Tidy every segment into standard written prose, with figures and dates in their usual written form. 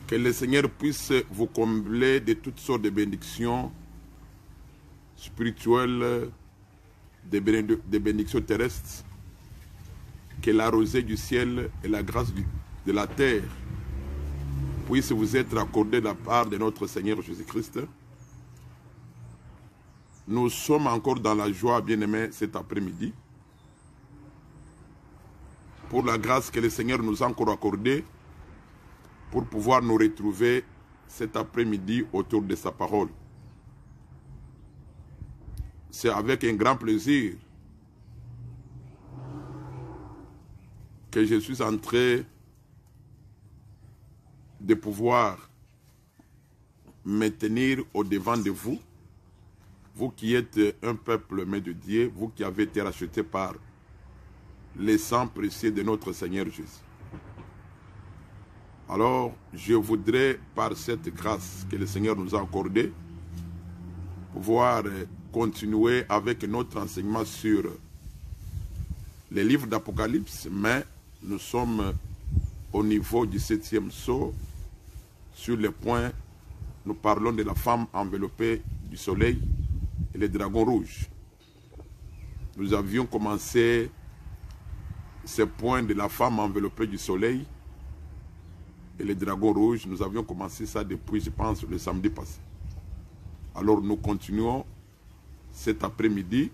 Que le Seigneur puisse vous combler de toutes sortes de bénédictions spirituelles, des bénédictions terrestres. Que la rosée du ciel et la grâce de la terre puissent vous être accordées de la part de notre Seigneur Jésus-Christ. Nous sommes encore dans la joie, bien-aimés, cet après-midi. Pour la grâce que le Seigneur nous a encore accordée, pour pouvoir nous retrouver cet après-midi autour de sa parole. C'est avec un grand plaisir que je suis en train de pouvoir me tenir au-devant de vous, vous qui êtes un peuple aimé de Dieu, vous qui avez été rachetés par le sang précieux de notre Seigneur Jésus. Alors, je voudrais, par cette grâce que le Seigneur nous a accordée, pouvoir continuer avec notre enseignement sur les livres d'Apocalypse, mais nous sommes au niveau du 7e sceau, sur le point, nous parlons de la femme enveloppée du soleil et les dragons rouges. Nous avions commencé ce point de la femme enveloppée du soleil et les dragons rouges. Nous avions commencé ça depuis, je pense, le samedi passé. Alors nous continuons cet après-midi.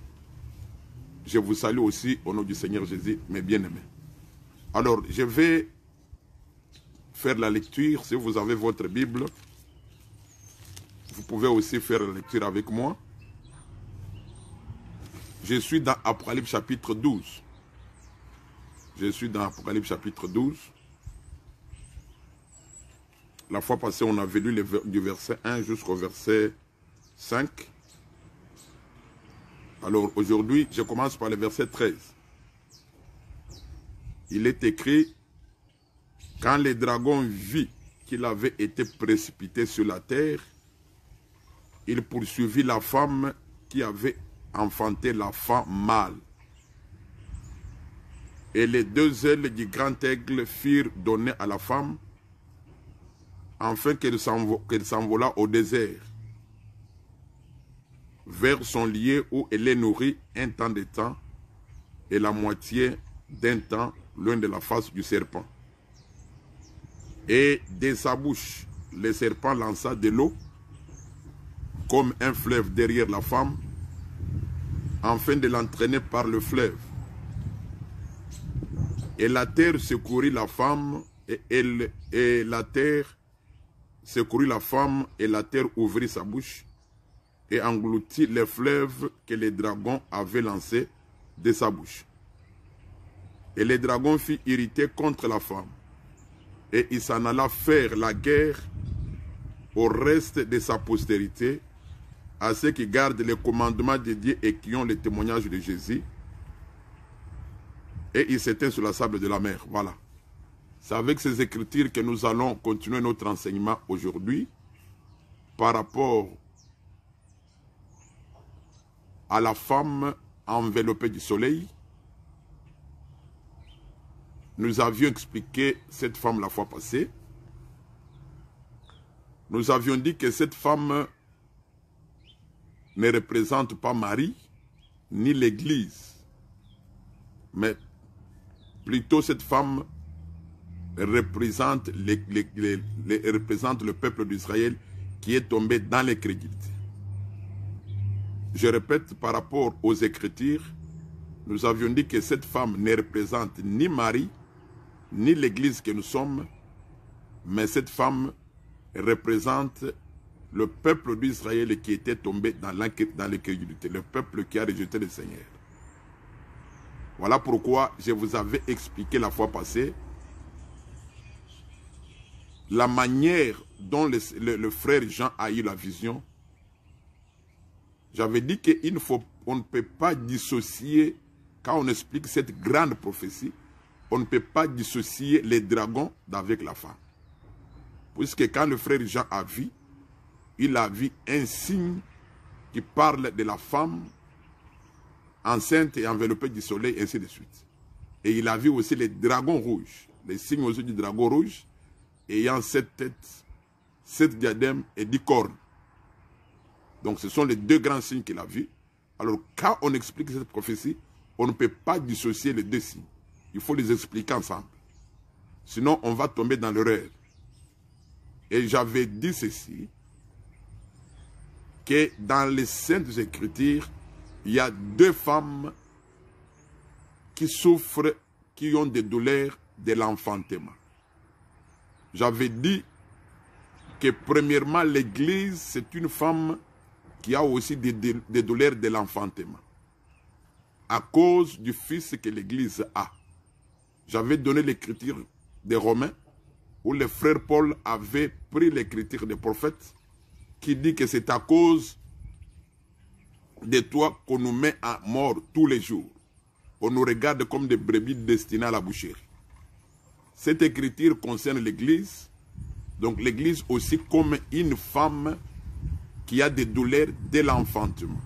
Je vous salue aussi au nom du Seigneur Jésus, mes bien-aimés. Alors, je vais faire la lecture. Si vous avez votre Bible, vous pouvez aussi faire la lecture avec moi. Je suis dans Apocalypse chapitre 12. Je suis dans Apocalypse chapitre 12. La fois passée, on avait lu du verset 1 jusqu'au verset 5. Alors aujourd'hui, je commence par le verset 13. Il est écrit, « Quand le dragon vit qu'il avait été précipité sur la terre, il poursuivit la femme qui avait enfanté l'enfant mâle. Et les deux ailes du grand aigle furent données à la femme, afin qu'elle s'envolât au désert, vers son lieu où elle est nourrie un temps de temps, et la moitié d'un temps, loin de la face du serpent. Et de sa bouche, le serpent lança de l'eau, comme un fleuve derrière la femme, afin de l'entraîner par le fleuve. Et la terre secourut la femme, et la terre secourut la femme, et la terre ouvrit sa bouche, et engloutit les fleuves que les dragons avaient lancés de sa bouche. Et les dragons furent irrités contre la femme, et il s'en alla faire la guerre au reste de sa postérité, à ceux qui gardent les commandements de Dieu et qui ont le témoignage de Jésus. Et il s'éteint sur la sable de la mer. Voilà. C'est avec ces écritures que nous allons continuer notre enseignement aujourd'hui par rapport à la femme enveloppée du soleil. Nous avions expliqué cette femme la fois passée. Nous avions dit que cette femme ne représente pas Marie, ni l'Église, mais plutôt cette femme représente le peuple d'Israël qui est tombé dans l'incrédulité. Je répète, par rapport aux Écritures, nous avions dit que cette femme ne représente ni Marie, ni l'Église que nous sommes, mais cette femme représente le peuple d'Israël qui était tombé dans l'incrédulité, le peuple qui a rejeté le Seigneur. Voilà pourquoi je vous avais expliqué la fois passée la manière dont le frère Jean a eu la vision. J'avais dit qu'on ne peut pas dissocier, quand on explique cette grande prophétie, on ne peut pas dissocier les dragons d'avec la femme. Puisque quand le frère Jean a vu, il a vu un signe qui parle de la femme enceinte et enveloppée du soleil, ainsi de suite. Et il a vu aussi les dragons rouges, les signes aussi du dragon rouge. ayant 7 têtes, 7 diadèmes et 10 cornes. Donc ce sont les 2 grands signes qu'il a vus. Alors quand on explique cette prophétie, on ne peut pas dissocier les 2 signes. Il faut les expliquer ensemble. Sinon on va tomber dans l'erreur. Et j'avais dit ceci, que dans les Saintes Écritures, il y a 2 femmes qui souffrent, qui ont des douleurs de l'enfantement. J'avais dit que premièrement, l'Église, c'est une femme qui a aussi des douleurs de l'enfantement, à cause du Fils que l'Église a. J'avais donné l'écriture des Romains, où le frère Paul avait pris l'écriture des prophètes, qui dit que c'est à cause de toi qu'on nous met à mort tous les jours. On nous regarde comme des brebis destinées à la boucherie. Cette écriture concerne l'Église, donc l'Église aussi comme une femme qui a des douleurs de l'enfantement,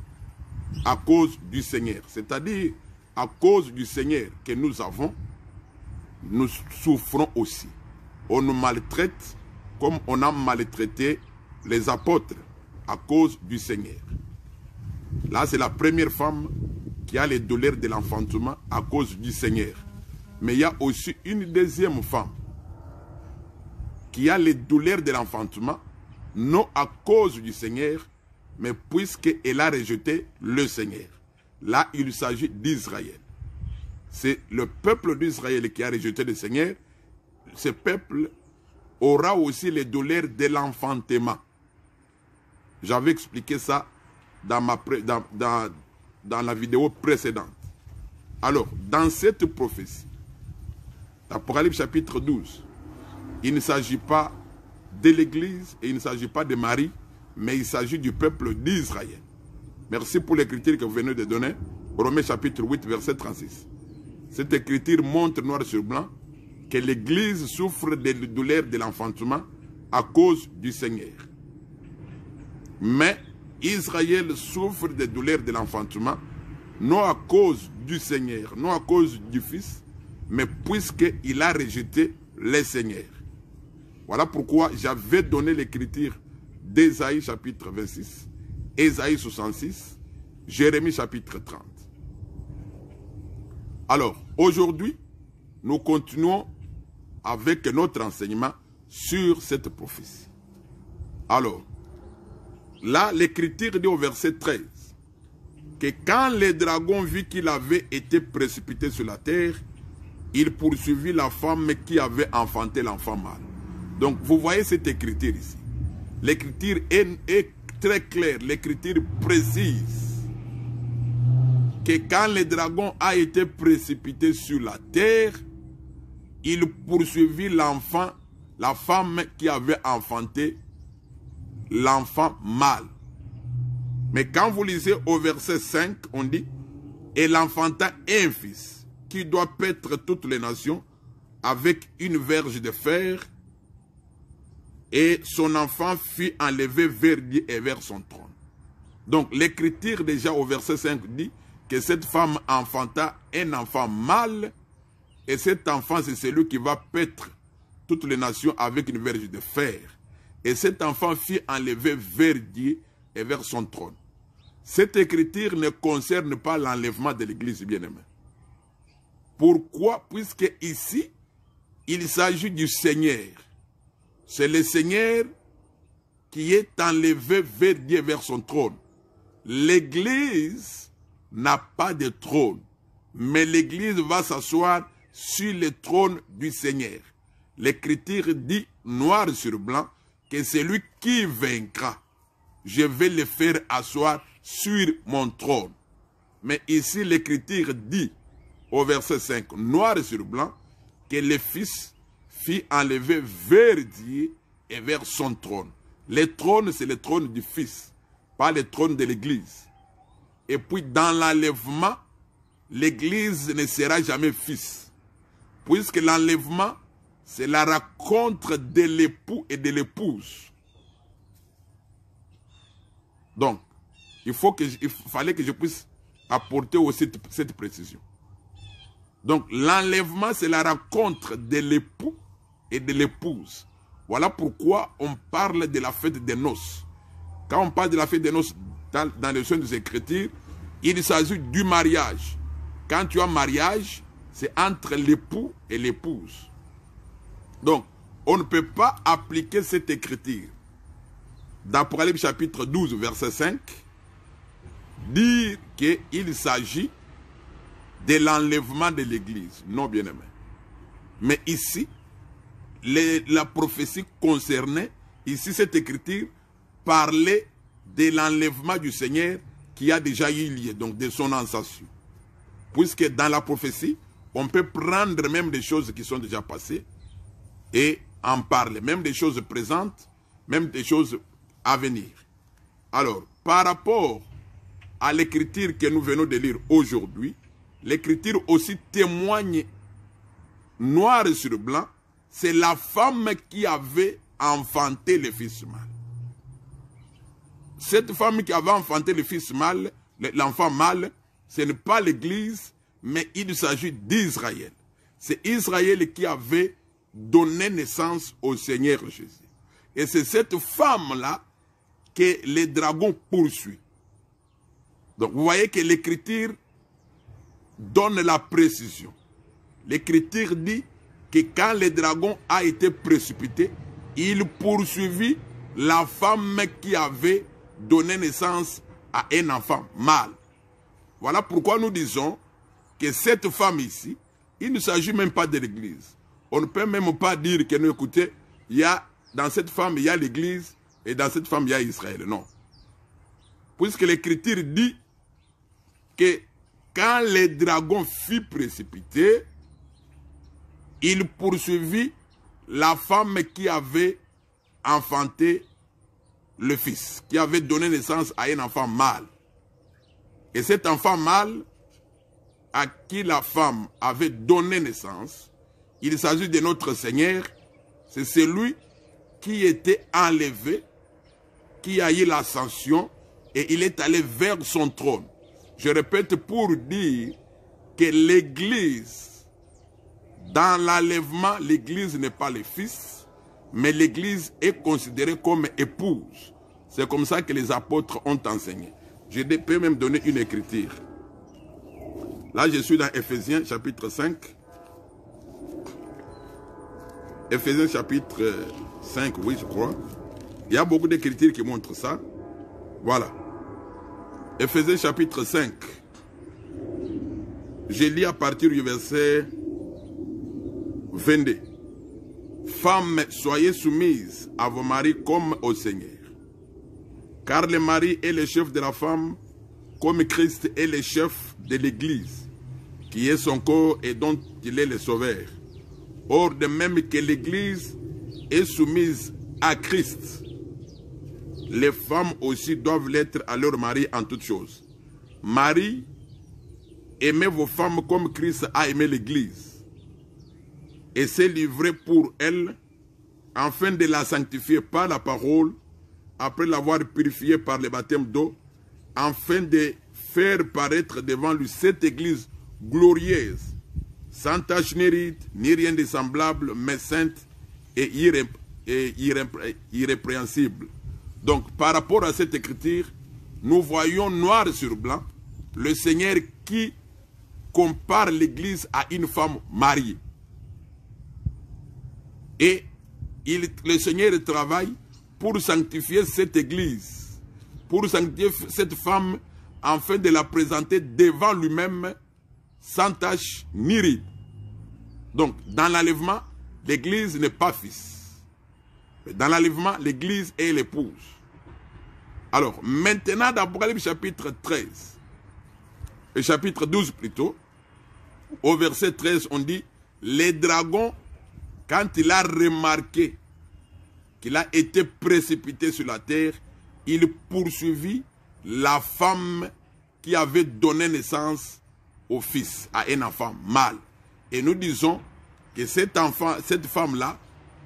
à cause du Seigneur. C'est-à-dire, à cause du Seigneur que nous avons, nous souffrons aussi. On nous maltraite comme on a maltraité les apôtres à cause du Seigneur. Là, c'est la première femme qui a les douleurs de l'enfantement à cause du Seigneur. Mais il y a aussi une deuxième femme qui a les douleurs de l'enfantement, non à cause du Seigneur, mais puisqu'elle a rejeté le Seigneur. Là, il s'agit d'Israël. C'est le peuple d'Israël qui a rejeté le Seigneur. Ce peuple aura aussi les douleurs de l'enfantement. J'avais expliqué ça dans la vidéo précédente. Alors, dans cette prophétie, Apocalypse chapitre 12, il ne s'agit pas de l'Église et il ne s'agit pas de Marie, mais il s'agit du peuple d'Israël. Merci pour l'écriture que vous venez de donner. Romains chapitre 8, verset 36. Cette écriture montre noir sur blanc que l'Église souffre des douleurs de l'enfantement à cause du Seigneur. Mais Israël souffre des douleurs de l'enfantement, non à cause du Seigneur, non à cause du Fils, mais puisqu'il a rejeté le Seigneur. Voilà pourquoi j'avais donné l'écriture d'Ésaïe chapitre 26, Ésaïe 66, Jérémie chapitre 30. Alors, aujourd'hui, nous continuons avec notre enseignement sur cette prophétie. Alors, là, l'écriture dit au verset 13 que quand le dragon vit qu'il avait été précipité sur la terre, il poursuivit la femme qui avait enfanté l'enfant mâle. Donc, vous voyez cette écriture ici. L'écriture est très claire, l'écriture précise que quand le dragon a été précipité sur la terre, il poursuivit l'enfant, la femme qui avait enfanté l'enfant mâle. Mais quand vous lisez au verset 5, on dit « Et l'enfanta un fils, qui doit paître toutes les nations, avec une verge de fer, et son enfant fut enlevé vers Dieu et vers son trône. » Donc l'écriture déjà au verset 5 dit que cette femme enfanta un enfant mâle, et cet enfant c'est celui qui va paître toutes les nations avec une verge de fer. Et cet enfant fut enlevé vers Dieu et vers son trône. Cette écriture ne concerne pas l'enlèvement de l'Église bien-aimée. Pourquoi? Puisque ici, il s'agit du Seigneur. C'est le Seigneur qui est enlevé vers Dieu, vers son trône. L'Église n'a pas de trône, mais l'Église va s'asseoir sur le trône du Seigneur. L'Écriture dit noir sur blanc que celui qui vaincra, je vais le faire asseoir sur mon trône. Mais ici, l'Écriture dit au verset 5, noir sur blanc, que le Fils fut enlevé vers Dieu et vers son trône. Le trône, c'est le trône du Fils, pas le trône de l'Église. Et puis, dans l'enlèvement, l'Église ne sera jamais Fils. Puisque l'enlèvement, c'est la rencontre de l'époux et de l'épouse. Donc, il fallait que je puisse apporter aussi cette précision. Donc, l'enlèvement, c'est la rencontre de l'époux et de l'épouse. Voilà pourquoi on parle de la fête des noces. Quand on parle de la fête des noces dans les Saintes Écritures, il s'agit du mariage. Quand tu as mariage, c'est entre l'époux et l'épouse. Donc, on ne peut pas appliquer cette écriture d'Apocalypse chapitre 12, verset 5, dire qu'il s'agit de l'enlèvement de l'Église. Non, bien-aimé. Mais ici, la prophétie concernait, ici cette écriture parlait de l'enlèvement du Seigneur qui a déjà eu lieu, donc de son ascension. Puisque dans la prophétie, on peut prendre même des choses qui sont déjà passées et en parler, même des choses présentes, même des choses à venir. Alors, par rapport à l'écriture que nous venons de lire aujourd'hui, l'écriture aussi témoigne noir sur blanc, c'est la femme qui avait enfanté le fils mâle. Cette femme qui avait enfanté le fils mâle, l'enfant mâle, ce n'est pas l'Église, mais il s'agit d'Israël. C'est Israël qui avait donné naissance au Seigneur Jésus. Et c'est cette femme-là que les dragons poursuivent. Donc vous voyez que l'Écriture donne la précision. L'Écriture dit que quand le dragon a été précipité, il poursuivit la femme qui avait donné naissance à un enfant mâle. Voilà pourquoi nous disons que cette femme ici, il ne s'agit même pas de l'Église. On ne peut même pas dire que, écoutez, dans cette femme, il y a l'Église et dans cette femme, il y a Israël. Non. Puisque l'Écriture dit que quand le dragon fut précipité, il poursuivit la femme qui avait enfanté le fils, qui avait donné naissance à un enfant mâle. Et cet enfant mâle à qui la femme avait donné naissance, il s'agit de notre Seigneur, c'est celui qui était enlevé, qui a eu l'ascension et il est allé vers son trône. Je répète pour dire que l'Église, dans l'enlèvement, l'Église n'est pas le fils, mais l'Église est considérée comme épouse. C'est comme ça que les apôtres ont enseigné. Je peux même donner une écriture. Là, je suis dans Éphésiens chapitre 5. Éphésiens chapitre 5, oui, je crois. Il y a beaucoup d'écritures qui montrent ça. Voilà. Éphésiens chapitre 5. Je lis à partir du verset 22. Femmes, soyez soumises à vos maris comme au Seigneur. Car le mari est le chef de la femme, comme Christ est le chef de l'Église, qui est son corps et dont il est le sauveur. Or, de même que l'Église est soumise à Christ, les femmes aussi doivent l'être à leur mari en toutes choses. Marie, aimez vos femmes comme Christ a aimé l'Église et s'est livré pour elle, afin de la sanctifier par la parole, après l'avoir purifiée par le baptême d'eau, afin de faire paraître devant lui cette Église glorieuse, sans tache ni ride, ni rien de semblable, mais sainte et irrépréhensible. Donc, par rapport à cette écriture, nous voyons noir sur blanc le Seigneur qui compare l'Église à une femme mariée. Et le Seigneur travaille pour sanctifier cette Église, pour sanctifier cette femme, afin de la présenter devant lui-même sans tache ni ride. Donc, dans l'enlèvement, l'Église n'est pas fils. Mais dans l'enlèvement, l'Église est l'épouse. Alors, maintenant, dans Apocalypse chapitre 13, et chapitre 12 plutôt, au verset 13, on dit, les dragons, quand il a remarqué qu'il a été précipité sur la terre, il poursuivit la femme qui avait donné naissance au fils, à un enfant mâle. Et nous disons que cette femme-là,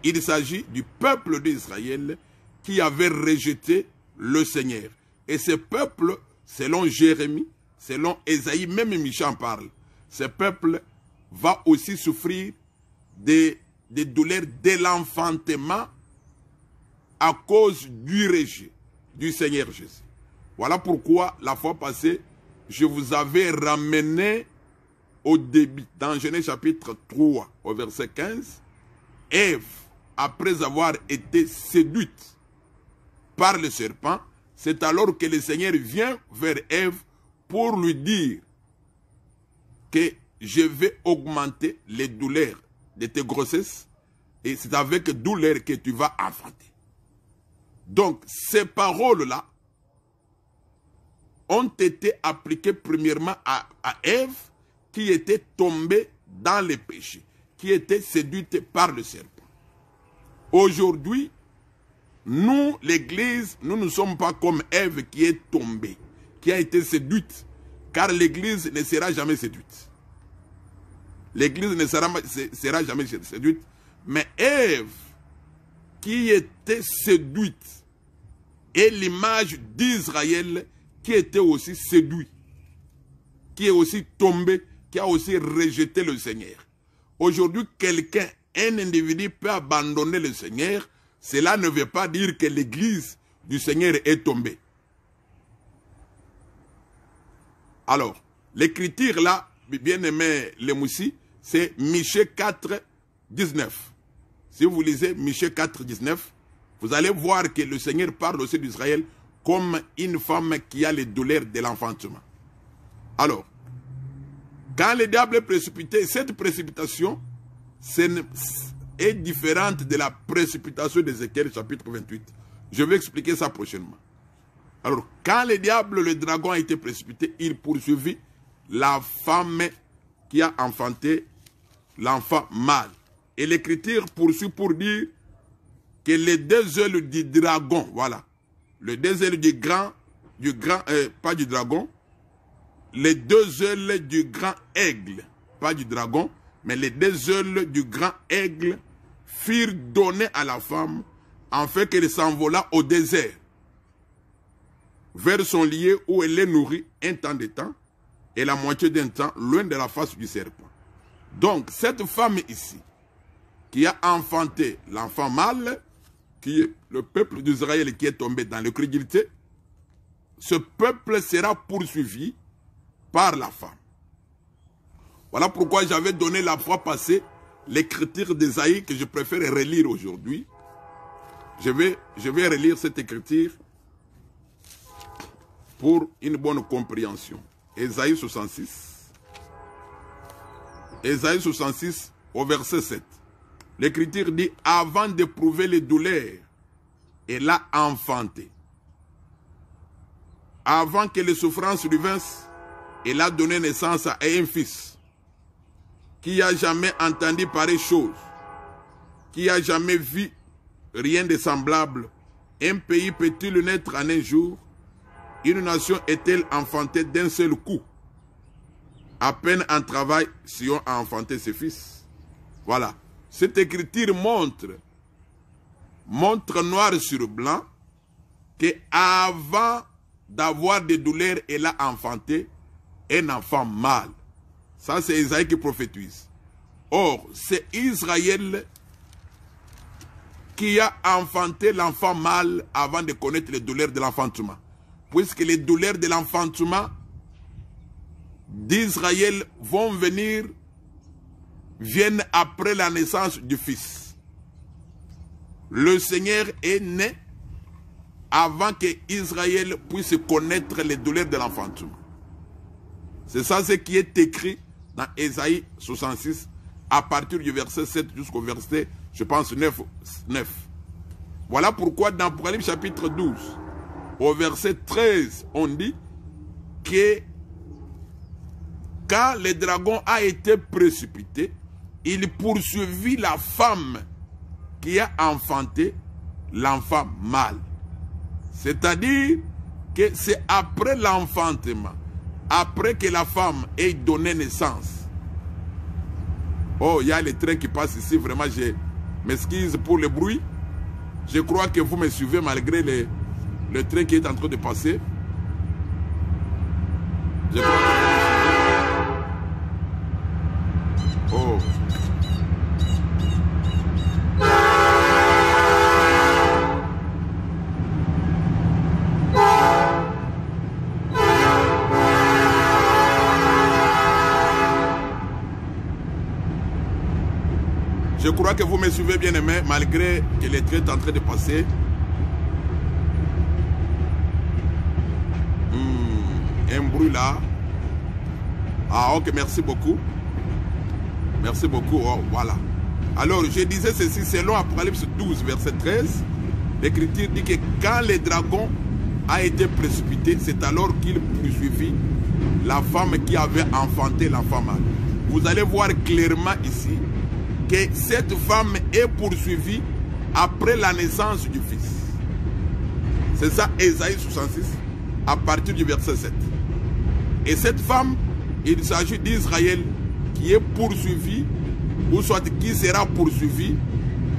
il s'agit du peuple d'Israël qui avait rejeté le Seigneur. Et ce peuple, selon Jérémie, selon Ésaïe, même Michel en parle, ce peuple va aussi souffrir des douleurs de l'enfantement à cause du rejet du Seigneur Jésus. Voilà pourquoi la fois passée, je vous avais ramené au début, dans Genèse chapitre 3, au verset 15, Ève, après avoir été séduite par le serpent, c'est alors que le Seigneur vient vers Ève pour lui dire que je vais augmenter les douleurs de tes grossesses et c'est avec douleur que tu vas enfanter. Donc, ces paroles-là ont été appliquées premièrement à Ève qui était tombée dans les péchés, qui était séduite par le serpent. Aujourd'hui, nous, l'Église, nous ne sommes pas comme Ève qui est tombée, qui a été séduite, car l'Église ne sera jamais séduite. L'Église ne sera jamais séduite, mais Ève, qui était séduite, est l'image d'Israël qui était aussi séduit, qui est aussi tombé, qui a aussi rejeté le Seigneur. Aujourd'hui, quelqu'un, un individu peut abandonner le Seigneur. Cela ne veut pas dire que l'église du Seigneur est tombée. Alors, l'écriture là, bien aimé les moussis, c'est Michée 4, 19. Si vous lisez Michée 4, 19, vous allez voir que le Seigneur parle aussi d'Israël comme une femme qui a les douleurs de l'enfantement. Alors, quand le diable est précipité, cette précipitation est différente de la précipitation d'Ézéchiel chapitre 28. Je vais expliquer ça prochainement. Alors, quand le diable, le dragon a été précipité, il poursuivit la femme qui a enfanté l'enfant mâle. Et l'écriture poursuit pour dire que les deux ailes du dragon, voilà, les deux ailes pas du dragon, les deux ailes du grand aigle, pas du dragon, mais les deux ailes du grand aigle furent données à la femme afin qu'elle s'envolât au désert vers son lieu où elle est nourrie un temps de temps et la moitié d'un temps loin de la face du serpent. Donc cette femme ici qui a enfanté l'enfant mâle, qui est le peuple d'Israël qui est tombé dans l'incrédulité, ce peuple sera poursuivi par la femme. Voilà pourquoi j'avais donné la fois passée l'écriture d'Ésaïe que je préfère relire aujourd'hui. Je vais relire cette écriture pour une bonne compréhension. Ésaïe 66. Ésaïe 66 au verset 7. L'écriture dit, avant d'éprouver les douleurs, elle a enfanté. Avant que les souffrances lui vinssent, elle a donné naissance à un fils. Qui a jamais entendu pareille chose? Qui a jamais vu rien de semblable? Un pays peut-il naître en un jour? Une nation est-elle enfantée d'un seul coup? À peine en travail, Sion a enfanté ses fils. Voilà. Cette écriture montre noir sur blanc que avant d'avoir des douleurs, elle a enfanté un enfant mâle. Ça, c'est Isaïe qui prophétise. Or, c'est Israël qui a enfanté l'enfant mâle avant de connaître les douleurs de l'enfantement. Puisque les douleurs de l'enfantement d'Israël viennent après la naissance du fils. Le Seigneur est né avant que Israël puisse connaître les douleurs de l'enfantement. C'est ça ce qui est écrit dans Ésaïe 66, à partir du verset 7 jusqu'au verset, je pense, 9. Voilà pourquoi dans Apocalypse chapitre 12, au verset 13, on dit que quand le dragon a été précipité, il poursuivit la femme qui a enfanté l'enfant mâle. C'est-à-dire que c'est après l'enfantement, après que la femme ait donné naissance. Oh, il y a les trains qui passent ici, vraiment, je m'excuse pour le bruit. Je crois que vous me suivez malgré le train qui est en train de passer. Je crois que vous me suivez. Oh. crois que vous me suivez bien aimé, malgré que les trains sont en train de passer. Un bruit là. Ah ok, merci beaucoup. Merci beaucoup, oh, voilà. Alors, je disais ceci, selon Apocalypse 12, verset 13, l'Écriture dit que quand le dragon a été précipité, c'est alors qu'il poursuivit la femme qui avait enfanté l'enfant mâle. Vous allez voir clairement ici que cette femme est poursuivie après la naissance du fils. C'est ça, Ésaïe 66, à partir du verset 7. Et cette femme, il s'agit d'Israël qui est poursuivie, ou soit qui sera poursuivie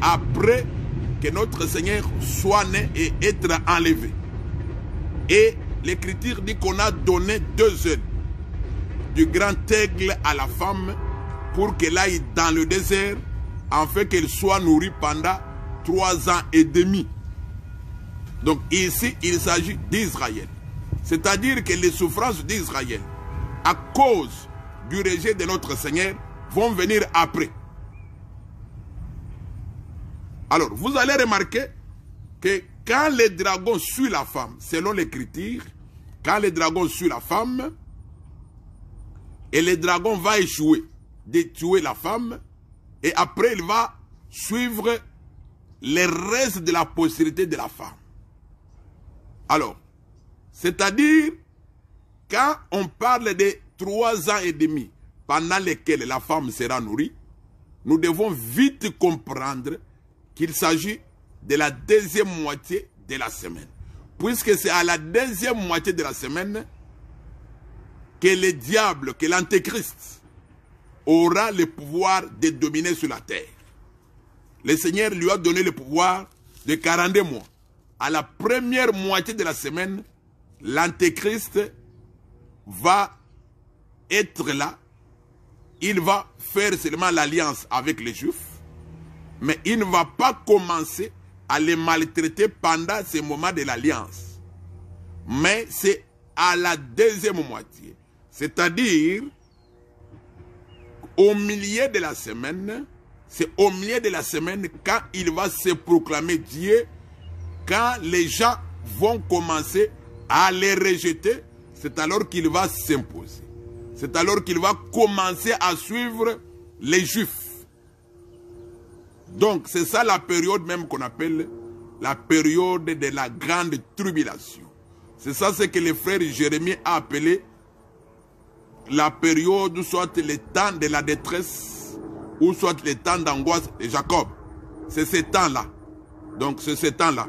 après que notre Seigneur soit né et être enlevé. Et l'Écriture dit qu'on a donné 2 ailes du grand aigle à la femme pour qu'elle aille dans le désert afin qu'elle soit nourrie pendant 3 ans et demi. Donc ici, il s'agit d'Israël. C'est-à-dire que les souffrances d'Israël, à cause du rejet de notre Seigneur, vont venir après. Alors, vous allez remarquer que quand les dragons suivent la femme, selon l'Écriture, quand les dragons suivent la femme, et le dragon va échouer de tuer la femme, et après il va suivre les restes de la postérité de la femme. Alors, c'est-à-dire, quand on parle de 3 ans et demi pendant lesquels la femme sera nourrie, nous devons vite comprendre qu'il s'agit de la 2e moitié de la semaine. Puisque c'est à la 2e moitié de la semaine que le diable, que l'antéchrist aura le pouvoir de dominer sur la terre. Le Seigneur lui a donné le pouvoir de 42 mois. À la première moitié de la semaine, l'antéchrist va être là. Il va faire seulement l'alliance avec les Juifs, mais il ne va pas commencer à les maltraiter pendant ce moment de l'alliance. Mais c'est à la 2e moitié. C'est-à-dire, au milieu de la semaine, c'est au milieu de la semaine quand il va se proclamer Dieu, quand les gens vont commencer à les rejeter, c'est alors qu'il va s'imposer. C'est alors qu'il va commencer à suivre les Juifs. Donc, c'est ça la période même qu'on appelle la période de la grande tribulation. C'est ça ce que le frère Jérémie a appelé la période, ou soit le temps de la détresse, ou soit le temps d'angoisse de Jacob. C'est ce temps-là. Donc, c'est ce temps-là.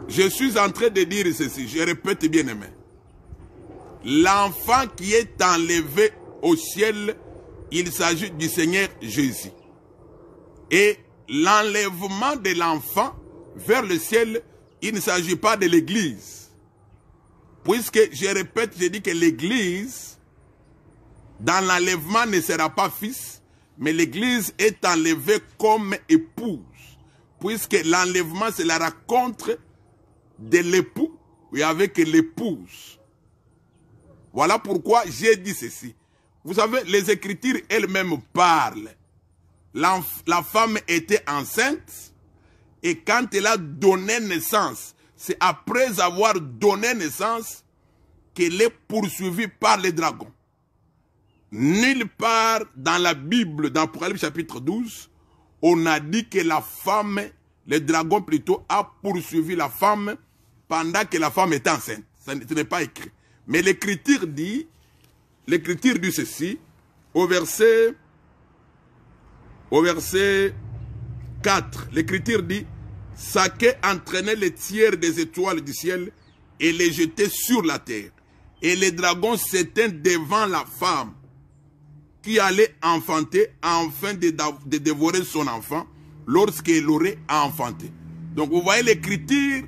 Je suis en train de dire ceci, je répète bien aimé. L'enfant qui est enlevé au ciel, il s'agit du Seigneur Jésus. Et l'enlèvement de l'enfant vers le ciel, il ne s'agit pas de l'Église. Puisque, je répète, je dis que l'Église, dans l'enlèvement, ne sera pas fils, mais l'Église est enlevée comme épouse. Puisque l'enlèvement, c'est la rencontre de l'époux et avec l'épouse. Voilà pourquoi j'ai dit ceci. Vous savez, les Écritures elles-mêmes parlent. La femme était enceinte et quand elle a donné naissance, c'est après avoir donné naissance qu'elle est poursuivie par les dragons. Nulle part dans la Bible, dans Apocalypse chapitre 12, on a dit que la femme, le dragon plutôt, a poursuivi la femme pendant que la femme était enceinte. Ce n'est pas écrit. Mais l'Écriture dit ceci, au verset 4, l'Écriture dit, Saké entraînait les tiers des étoiles du ciel et les jetait sur la terre. Et les dragons s'éteignent devant la femme qui allait enfanter afin de dévorer son enfant lorsqu'elle aurait enfanté. Donc vous voyez, l'Écriture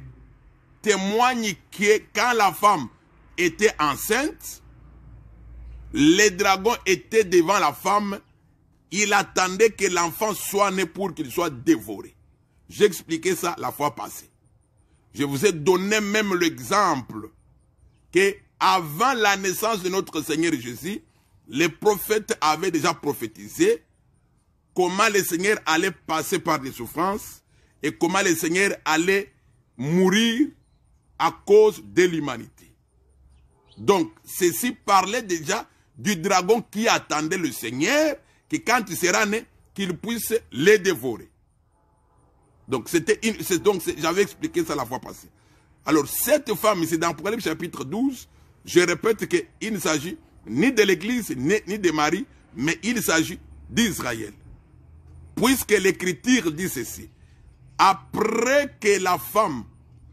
témoigne que quand la femme était enceinte, les dragons étaient devant la femme, il attendait que l'enfant soit né pour qu'il soit dévoré. J'ai expliqué ça la fois passée. Je vous ai donné même l'exemple que avant la naissance de notre Seigneur Jésus, les prophètes avaient déjà prophétisé comment le Seigneur allait passer par des souffrances et comment le Seigneur allait mourir à cause de l'humanité. Donc, ceci parlait déjà du dragon qui attendait le Seigneur, que quand il sera né, qu'il puisse les dévorer. Donc, j'avais expliqué ça la fois passée. Alors, cette femme ici, dans Apocalypse chapitre 12, je répète qu'il ne s'agit ni de l'Église, ni de Marie, mais il s'agit d'Israël. Puisque l'Écriture dit ceci: après que la femme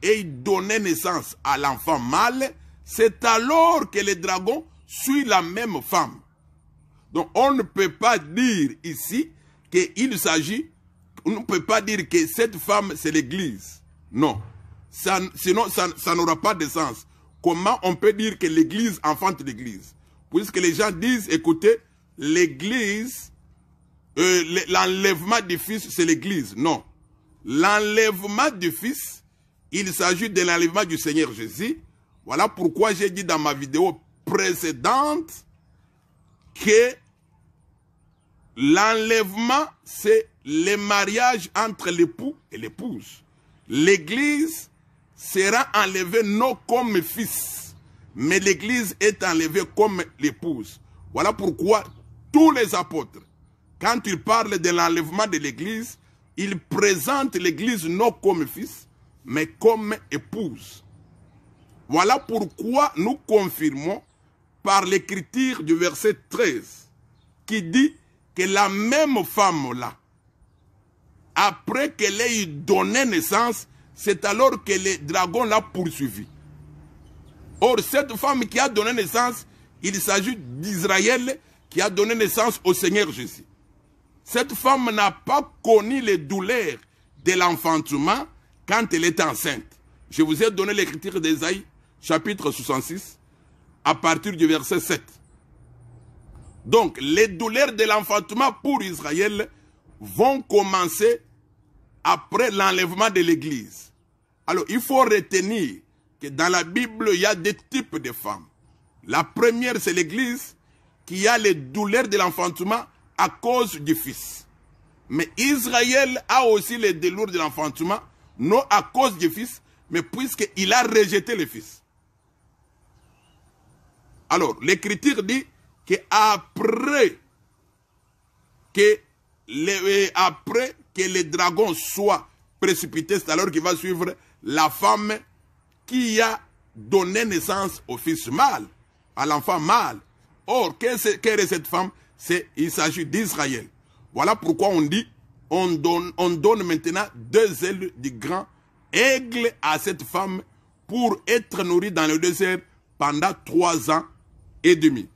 ait donné naissance à l'enfant mâle, c'est alors que le dragon suit la même femme. Donc, on ne peut pas dire ici qu'il s'agit, on ne peut pas dire que cette femme, c'est l'Église. Non. Sinon, ça n'aura pas de sens. Comment on peut dire que l'Église enfante l'Église? Puisque les gens disent, écoutez, l'Église, l'enlèvement du Fils, c'est l'Église. Non. L'enlèvement du Fils, il s'agit de l'enlèvement du Seigneur Jésus. Voilà pourquoi j'ai dit dans ma vidéo précédente que l'enlèvement, c'est le mariage entre l'époux et l'épouse. L'Église sera enlevée non comme fils, mais l'Église est enlevée comme l'épouse. Voilà pourquoi tous les apôtres, quand ils parlent de l'enlèvement de l'Église, ils présentent l'Église non comme fils, mais comme épouse. Voilà pourquoi nous confirmons par l'écriture du verset 13, qui dit que la même femme-là, après qu'elle ait donné naissance, c'est alors que le dragon l'a poursuivi. Or, cette femme qui a donné naissance, il s'agit d'Israël qui a donné naissance au Seigneur Jésus. Cette femme n'a pas connu les douleurs de l'enfantement quand elle était enceinte. Je vous ai donné l'écriture d'Ésaïe, chapitre 66, à partir du verset 7. Donc, les douleurs de l'enfantement pour Israël vont commencer après l'enlèvement de l'Église. Alors, il faut retenir que dans la Bible, il y a deux types de femmes. La première, c'est l'Église qui a les douleurs de l'enfantement à cause du Fils. Mais Israël a aussi les douleurs de l'enfantement, non à cause du Fils, mais puisqu'il a rejeté le Fils. Alors, l'Écriture dit qu'après que le dragon soit précipité, c'est alors qu'il va suivre la femme qui a donné naissance au fils mâle, à l'enfant mâle. Or, quelle est cette femme? Il s'agit d'Israël. Voilà pourquoi on dit, on donne maintenant 2 ailes du grand aigle à cette femme pour être nourrie dans le désert pendant 3 ans et demi.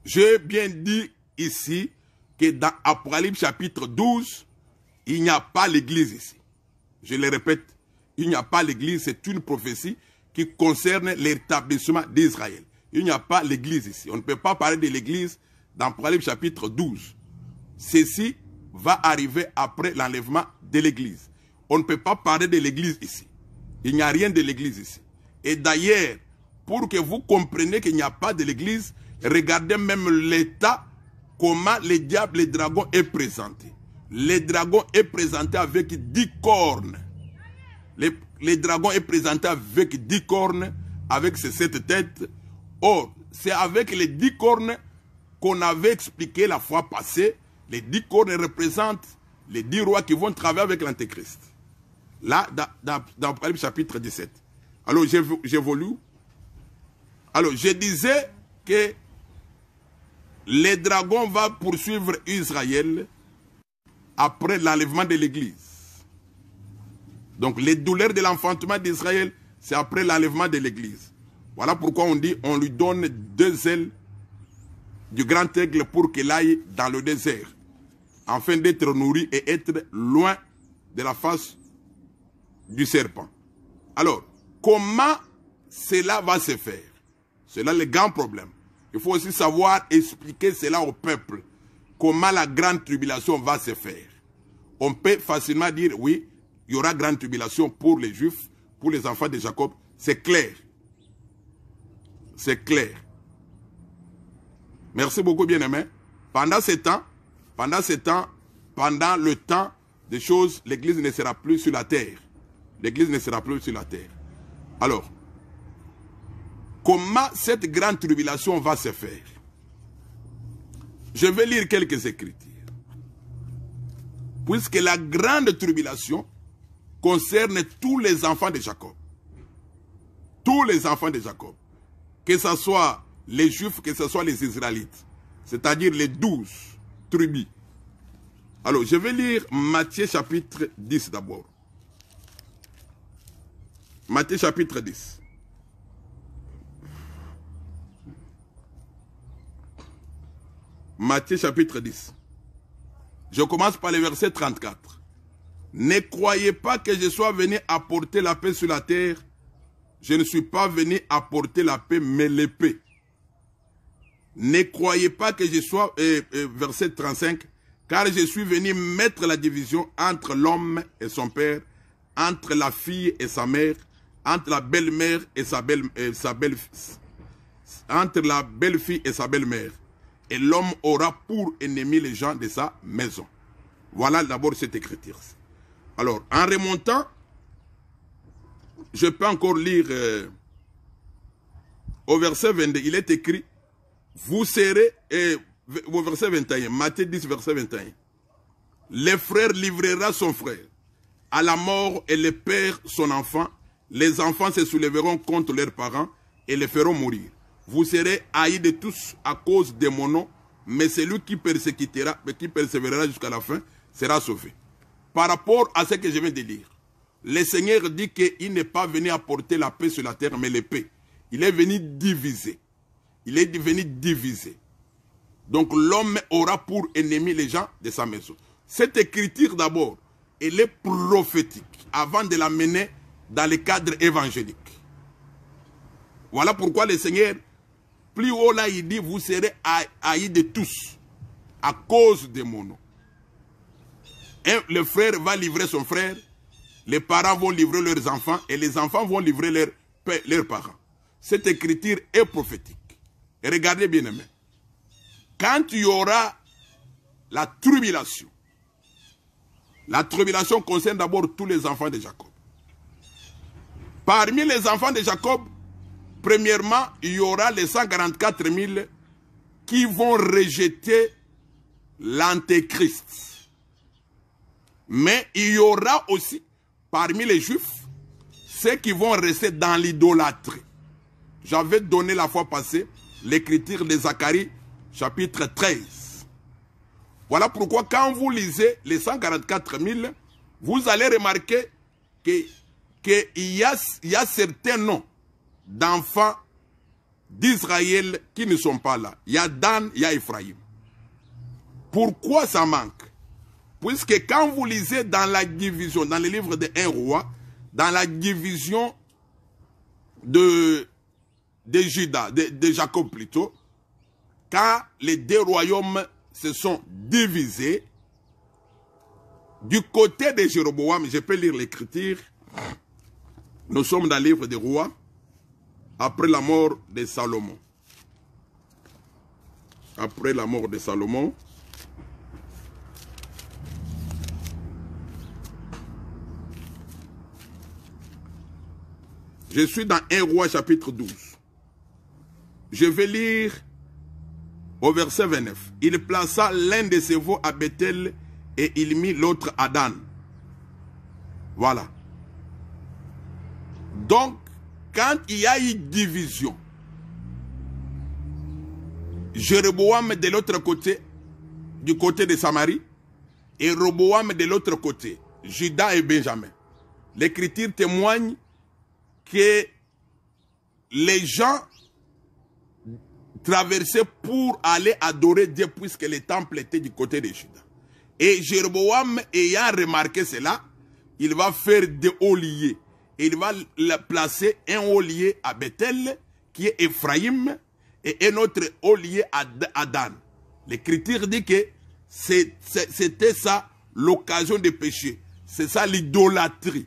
J'ai bien dit ici que dans Apocalypse chapitre 12, il n'y a pas l'église ici. Je le répète, il n'y a pas l'église, c'est une prophétie qui concerne l'établissement d'Israël. Il n'y a pas l'église ici. On ne peut pas parler de l'église dans Apocalypse chapitre 12. Ceci va arriver après l'enlèvement de l'église. On ne peut pas parler de l'église ici. Il n'y a rien de l'église ici. Et d'ailleurs, pour que vous compreniez qu'il n'y a pas de l'église, regardez même l'état, comment le diable, le dragon est présenté. Le dragon est présenté avec 10 cornes. Le dragon est présenté avec 10 cornes, avec ses 7 têtes. Or, c'est avec les 10 cornes qu'on avait expliqué la fois passée. Les 10 cornes représentent les 10 rois qui vont travailler avec l'Antéchrist. Là, dans Apocalypse chapitre 17. Alors, j'évolue. Alors, je disais que le dragon va poursuivre Israël après l'enlèvement de l'Église. Donc, les douleurs de l'enfantement d'Israël, c'est après l'enlèvement de l'Église. Voilà pourquoi on dit, on lui donne 2 ailes du grand aigle pour qu'il aille dans le désert, afin d'être nourri et être loin de la face du serpent. Alors, comment cela va se faire? C'est là le grand problème. Il faut aussi savoir expliquer cela au peuple. Comment la grande tribulation va se faire. On peut facilement dire, oui, il y aura grande tribulation pour les Juifs, pour les enfants de Jacob. C'est clair. C'est clair. Merci beaucoup, bien-aimés. Pendant ce temps, pendant le temps des choses, l'Église ne sera plus sur la terre. L'Église ne sera plus sur la terre. Alors, comment cette grande tribulation va se faire? Je vais lire quelques écritures. Puisque la grande tribulation concerne tous les enfants de Jacob. Tous les enfants de Jacob. Que ce soit les Juifs, que ce soit les Israélites. C'est-à-dire les 12 tribus. Alors, je vais lire Matthieu chapitre 10 d'abord. Matthieu chapitre 10. Matthieu chapitre 10. Je commence par le verset 34. Ne croyez pas que je sois venu apporter la paix sur la terre. Je ne suis pas venu apporter la paix, mais l'épée. Ne croyez pas que je sois, verset 35, car je suis venu mettre la division entre l'homme et son père, entre la fille et sa mère, entre la belle-mère et sa belle-fille, entre la belle-fille et sa belle-mère. Et l'homme aura pour ennemi les gens de sa maison. Voilà d'abord cette écriture. Alors, en remontant, je peux encore lire au verset 22, il est écrit, vous serez, au verset 21, Matthieu 10, verset 21, le frère livrera son frère à la mort et le père son enfant, les enfants se soulèveront contre leurs parents et les feront mourir. Vous serez haïs de tous à cause de mon nom, mais celui qui persévérera jusqu'à la fin sera sauvé. Par rapport à ce que je viens de lire, le Seigneur dit qu'il n'est pas venu apporter la paix sur la terre, mais l'épée. Il est venu diviser. Il est venu diviser. Donc l'homme aura pour ennemi les gens de sa maison. Cette écriture d'abord, elle est prophétique avant de la mener dans le cadre évangélique. Voilà pourquoi le Seigneur, plus haut là, il dit, vous serez haïs de tous à cause de mon nom. Et le frère va livrer son frère, les parents vont livrer leurs enfants et les enfants vont livrer leurs parents. Cette écriture est prophétique. Et regardez bien aimé, quand il y aura la tribulation concerne d'abord tous les enfants de Jacob. Parmi les enfants de Jacob, premièrement, il y aura les 144 000 qui vont rejeter l'antéchrist. Mais il y aura aussi, parmi les Juifs, ceux qui vont rester dans l'idolâtrie. J'avais donné la fois passée l'écriture de Zacharie, chapitre 13. Voilà pourquoi quand vous lisez les 144 000, vous allez remarquer qu'il y a certains noms d'enfants d'Israël qui ne sont pas là. Il y a Dan, il y a Ephraïm. Pourquoi ça manque? Puisque quand vous lisez dans la division, dans le livre de 1 roi, dans la division de Juda, de Jacob plutôt, quand les deux royaumes se sont divisés, du côté de Jéroboam, je peux lire l'écriture, nous sommes dans le livre des rois, après la mort de Salomon. Après la mort de Salomon, je suis dans 1 roi chapitre 12. Je vais lire au verset 29. Il plaça l'un de ses veaux à Bethel et il mit l'autre à Dan. Voilà. Donc, quand il y a eu division, Jéroboam de l'autre côté, du côté de Samarie, et Roboam de l'autre côté, Juda et Benjamin. L'écriture témoigne que les gens traversaient pour aller adorer Dieu puisque le temple était du côté de Juda. Et Jéroboam ayant remarqué cela, il va faire des oliers. Et il va placer un olier à Bethel qui est Ephraïm et un autre eau lié à Dan. L'Écriture dit que c'était ça l'occasion de pécher. C'est ça l'idolâtrie.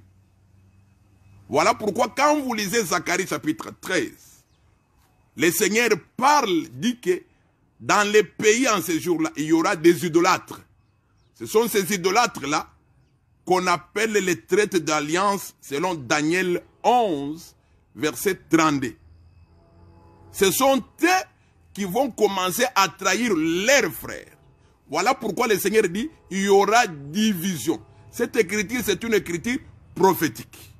Voilà pourquoi quand vous lisez Zacharie chapitre 13, le Seigneur parle, dit que dans les pays en ce jour-là, il y aura des idolâtres. Ce sont ces idolâtres-là qu'on appelle les traites d'alliance selon Daniel 11, verset 32. Ce sont eux qui vont commencer à trahir leurs frères. Voilà pourquoi le Seigneur dit, il y aura division. Cette écriture, c'est une écriture prophétique.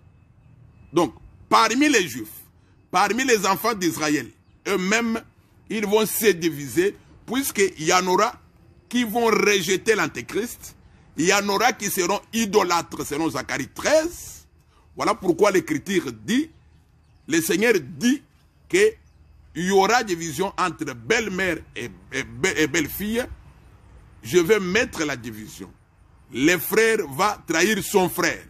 Donc, parmi les Juifs, parmi les enfants d'Israël, eux-mêmes, ils vont se diviser, puisqu'il y en aura qui vont rejeter l'Antéchrist, il y en aura qui seront idolâtres, selon Zacharie 13. Voilà pourquoi l'Écriture dit, le Seigneur dit qu'il y aura division entre belle-mère et belle-fille. Je vais mettre la division. Le frère va trahir son frère.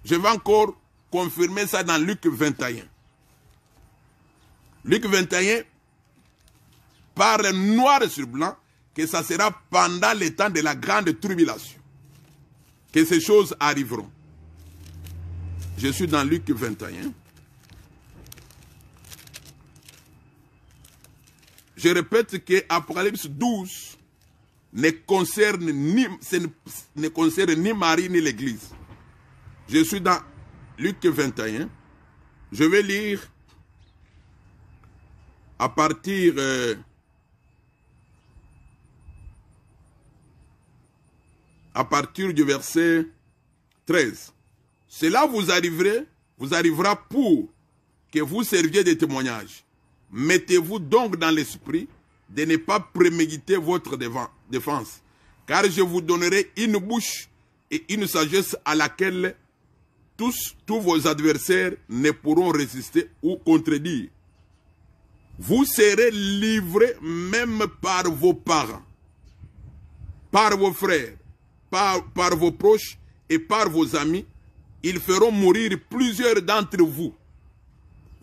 Je vais encore confirmer ça dans Luc 21. Luc 21 parle noir sur blanc que ça sera pendant le temps de la grande tribulation que ces choses arriveront. Je suis dans Luc 21. Je répète que Apocalypse 12 ne concerne ni Marie ni l'Église. Je suis dans Luc 21. Je vais lire à partir du verset 13. Cela vous arrivera pour que vous serviez de témoignage. Mettez-vous donc dans l'esprit de ne pas préméditer votre défense, car je vous donnerai une bouche et une sagesse à laquelle tous vos adversaires ne pourront résister ou contredire. Vous serez livrés même par vos parents, par vos frères, par vos proches et par vos amis. Ils feront mourir plusieurs d'entre vous.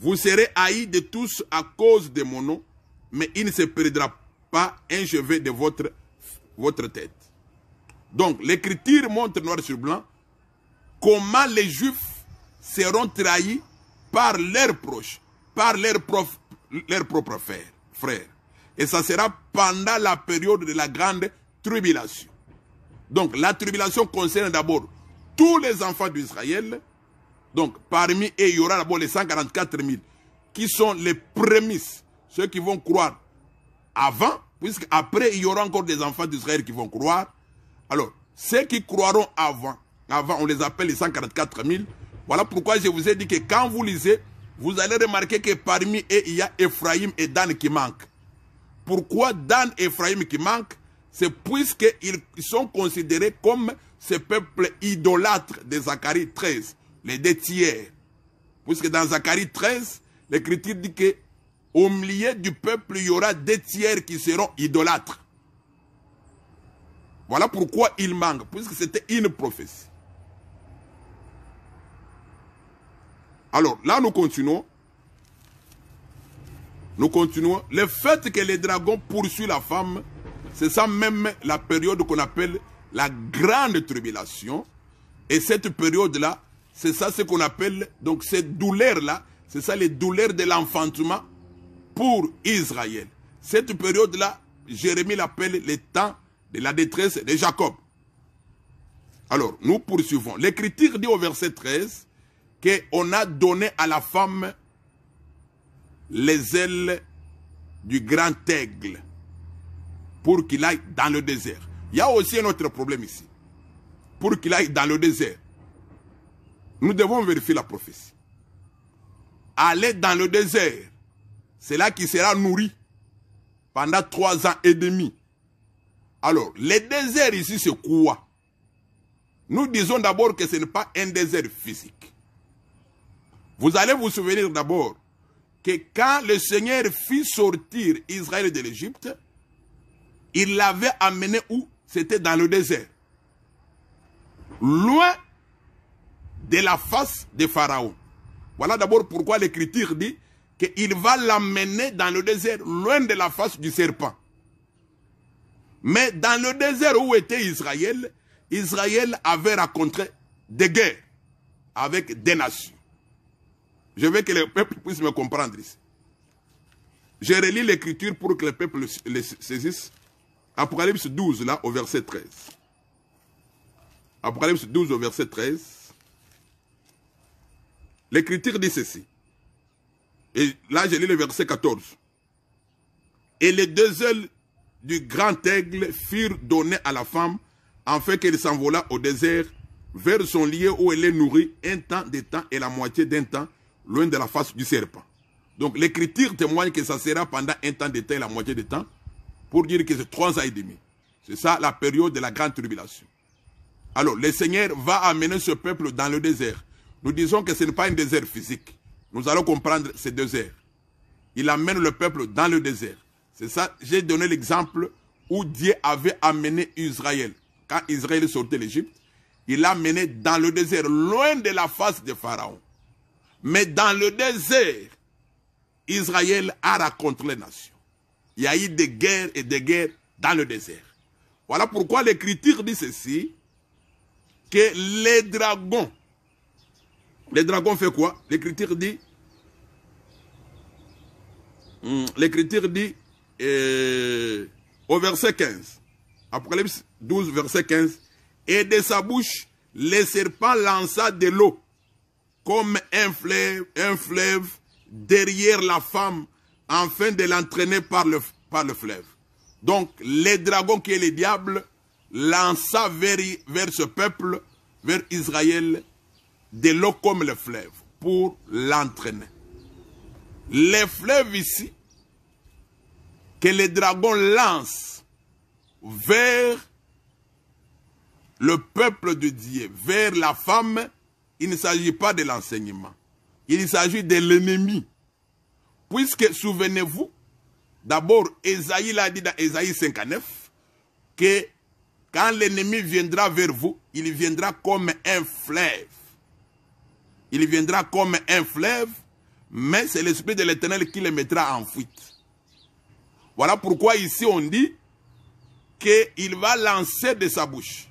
Vous serez haïs de tous à cause de mon nom, mais il ne se perdra pas un cheveu de votre tête. Donc, l'Écriture montre noir sur blanc comment les Juifs seront trahis par leurs proches, par leurs propres frères. Et ça sera pendant la période de la grande tribulation. Donc, la tribulation concerne d'abord tous les enfants d'Israël. Donc, parmi eux, il y aura d'abord les 144 000 qui sont les prémices, ceux qui vont croire avant, puisqu'après, il y aura encore des enfants d'Israël qui vont croire. Alors, ceux qui croiront avant, on les appelle les 144 000. Voilà pourquoi je vous ai dit que quand vous lisez, vous allez remarquer que parmi eux, il y a Ephraïm et Dan qui manquent. Pourquoi Dan et Ephraïm qui manquent? C'est puisqu'ils sont considérés comme ce peuple idolâtre de Zacharie 13, les 2 tiers. Puisque dans Zacharie 13, l'Écriture dit qu'au milieu du peuple, il y aura 2 tiers qui seront idolâtres. Voilà pourquoi ils manquent, puisque c'était une prophétie. Alors, là, nous continuons. Nous continuons. Le fait que les dragons poursuivent la femme, c'est ça même la période qu'on appelle la grande tribulation. Et cette période-là, c'est ça ce qu'on appelle, donc cette douleur-là, c'est ça les douleurs de l'enfantement pour Israël. Cette période-là, Jérémie l'appelle le temps de la détresse de Jacob. Alors, nous poursuivons. L'Écriture dit au verset 13 qu'on a donné à la femme les ailes du grand aigle pour qu'il aille dans le désert. Il y a aussi un autre problème ici. Pour qu'il aille dans le désert. Nous devons vérifier la prophétie. Aller dans le désert, c'est là qu'il sera nourri pendant 3 ans et demi. Alors, le désert ici, c'est quoi? Nous disons d'abord que ce n'est pas un désert physique. Vous allez vous souvenir d'abord que quand le Seigneur fit sortir Israël de l'Égypte, il l'avait amené où? C'était dans le désert. Loin de la face de Pharaon. Voilà d'abord pourquoi l'Écriture dit qu'il va l'amener dans le désert, loin de la face du serpent. Mais dans le désert où était Israël, Israël avait rencontré des guerres avec des nations. Je veux que le peuple puisse me comprendre ici. Je relis l'écriture pour que le peuple le saisisse. Apocalypse 12, là, au verset 13. Apocalypse 12, au verset 13. L'écriture dit ceci. Et là, je lis le verset 14. Et les deux ailes du grand aigle furent données à la femme, afin qu'elle s'envolât au désert, vers son lieu où elle est nourrie, un temps de temps et la moitié d'un temps, loin de la face du serpent. Donc l'écriture témoigne que ça sera pendant un temps de temps et la moitié de temps, pour dire que c'est 3 ans et demi. C'est ça la période de la grande tribulation. Alors le Seigneur va amener ce peuple dans le désert. Nous disons que ce n'est pas un désert physique. Nous allons comprendre ce désert. Il amène le peuple dans le désert. C'est ça, j'ai donné l'exemple où Dieu avait amené Israël. Quand Israël sortait d'Égypte, il l'a amené dans le désert, loin de la face de Pharaon. Mais dans le désert, Israël a rencontré les nations. Il y a eu des guerres et des guerres dans le désert. Voilà pourquoi l'Écriture dit ceci, que les dragons fait quoi? L'Écriture dit, au verset 15, Apocalypse 12, verset 15, et de sa bouche, le serpent lança de l'eau, comme un fleuve derrière la femme, afin de l'entraîner par le fleuve. Donc, les dragons qui est le diable, lança vers ce peuple, vers Israël, de l'eau comme le fleuve, pour l'entraîner. Les fleuves ici, que les dragons lancent vers le peuple de Dieu, vers la femme, il ne s'agit pas de l'enseignement. Il s'agit de l'ennemi. Puisque, souvenez-vous, d'abord, Ésaïe l'a dit dans Ésaïe 59, que quand l'ennemi viendra vers vous, il viendra comme un fleuve. Il viendra comme un fleuve, mais c'est l'Esprit de l'Éternel qui le mettra en fuite. Voilà pourquoi ici on dit qu'il va lancer de sa bouche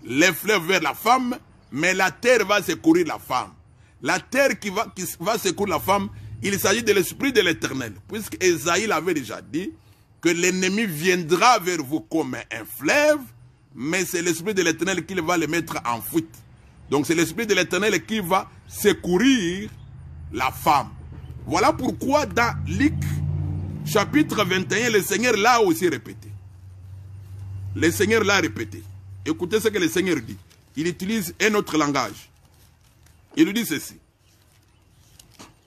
les fleuves vers la femme, mais la terre va secourir la femme. La terre qui va secourir la femme, il s'agit de l'Esprit de l'Éternel. Puisque Ésaïe l'avait déjà dit, que l'ennemi viendra vers vous comme un fleuve, mais c'est l'Esprit de l'Éternel qui va le mettre en fuite. Donc c'est l'Esprit de l'Éternel qui va secourir la femme. Voilà pourquoi dans Luc, chapitre 21, le Seigneur l'a aussi répété. Le Seigneur l'a répété. Écoutez ce que le Seigneur dit. Il utilise un autre langage. Il lui dit ceci.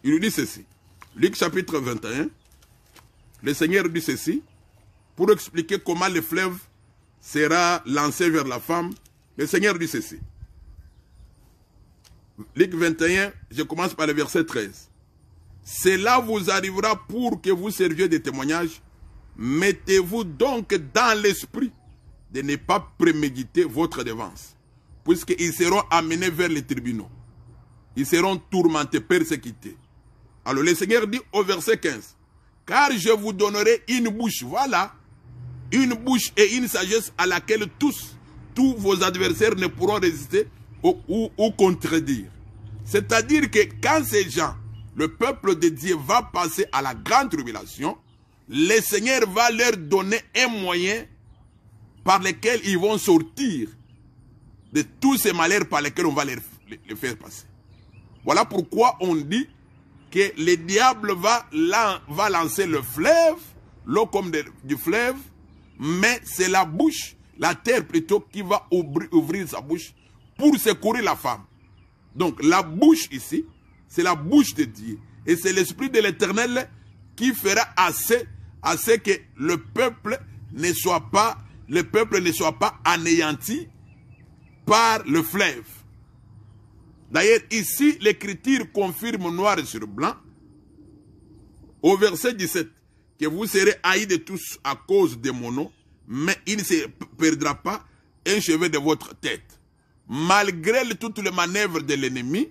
Il lui dit ceci. Luc chapitre 21. Le Seigneur dit ceci. Pour expliquer comment le fleuve sera lancé vers la femme. Le Seigneur dit ceci. Luc 21, je commence par le verset 13. Cela vous arrivera pour que vous serviez de témoignage. Mettez-vous donc dans l'esprit de ne pas préméditer votre défense, puisqu'ils seront amenés vers les tribunaux. Ils seront tourmentés, persécutés. Alors le Seigneur dit au verset 15, car je vous donnerai une bouche, voilà, une bouche et une sagesse à laquelle tous vos adversaires ne pourront résister ou contredire. C'est-à-dire que quand ces gens, le peuple de Dieu va passer à la grande tribulation, le Seigneur va leur donner un moyen par lequel ils vont sortir de tous ces malheurs par lesquels on va les faire passer. Voilà pourquoi on dit que le diable va lancer le fleuve, l'eau comme du fleuve, mais c'est la bouche, la terre plutôt, qui va ouvrir sa bouche pour secourir la femme. Donc la bouche ici, c'est la bouche de Dieu. Et c'est l'Esprit de l'Éternel qui fera assez que le peuple ne soit pas anéanti par le fleuve. D'ailleurs, ici, l'Écriture confirme noir sur blanc, au verset 17, que vous serez haïs de tous à cause de mon nom, mais il ne se perdra pas un cheveu de votre tête. Malgré toutes les manœuvres de l'ennemi,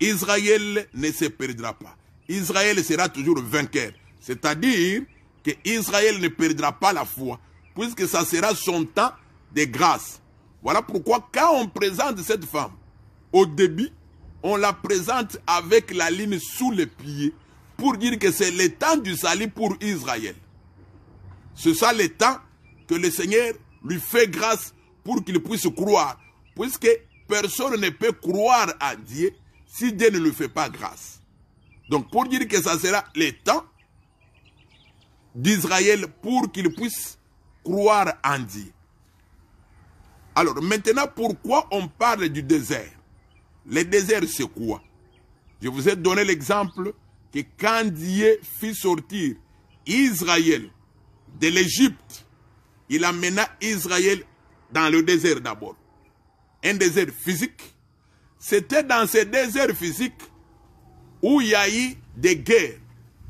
Israël ne se perdra pas. Israël sera toujours vainqueur. C'est-à-dire que Israël ne perdra pas la foi, puisque ça sera son temps de grâce. Voilà pourquoi quand on présente cette femme, au début, on la présente avec la ligne sous les pieds, pour dire que c'est le temps du salut pour Israël. C'est ça le temps que le Seigneur lui fait grâce pour qu'il puisse croire, puisque personne ne peut croire à Dieu si Dieu ne lui fait pas grâce. Donc pour dire que ça sera le temps d'Israël pour qu'il puisse croire en Dieu. Alors maintenant, pourquoi on parle du désert? Le désert, c'est quoi? Je vous ai donné l'exemple que quand Dieu fit sortir Israël de l'Égypte, il amena Israël dans le désert d'abord. Un désert physique. C'était dans ce désert physique où il y a eu des guerres.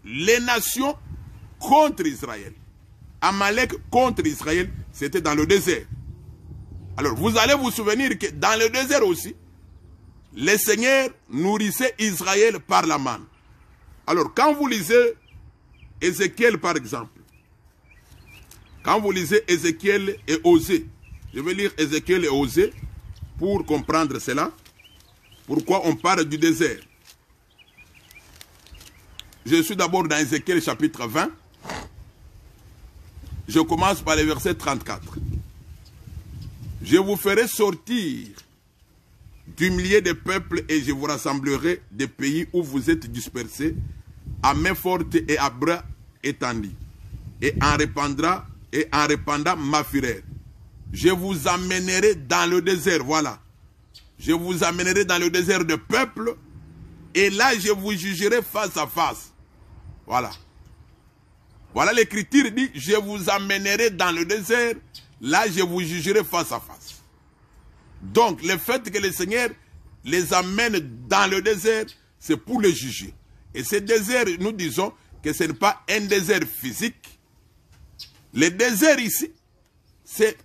Les nations contre Israël. Amalek contre Israël, c'était dans le désert. Alors vous allez vous souvenir que dans le désert aussi, le Seigneur nourrissait Israël par la manne. Alors quand vous lisez Ézéchiel par exemple, quand vous lisez Ézéchiel et Osée, je vais lire Ézéchiel et Osée pour comprendre cela. Pourquoi on parle du désert? Je suis d'abord dans Ézéchiel chapitre 20. Je commence par le verset 34. Je vous ferai sortir du milieu des peuples et je vous rassemblerai des pays où vous êtes dispersés à main forte et à bras étendus et en répandant ma fureur. Je vous amènerai dans le désert, voilà. Je vous amènerai dans le désert de peuple et là je vous jugerai face à face. Voilà. Voilà l'écriture dit, je vous amènerai dans le désert, là je vous jugerai face à face. Donc le fait que le Seigneur les amène dans le désert, c'est pour les juger. Et ce désert, nous disons que ce n'est pas un désert physique. Le désert ici, c'est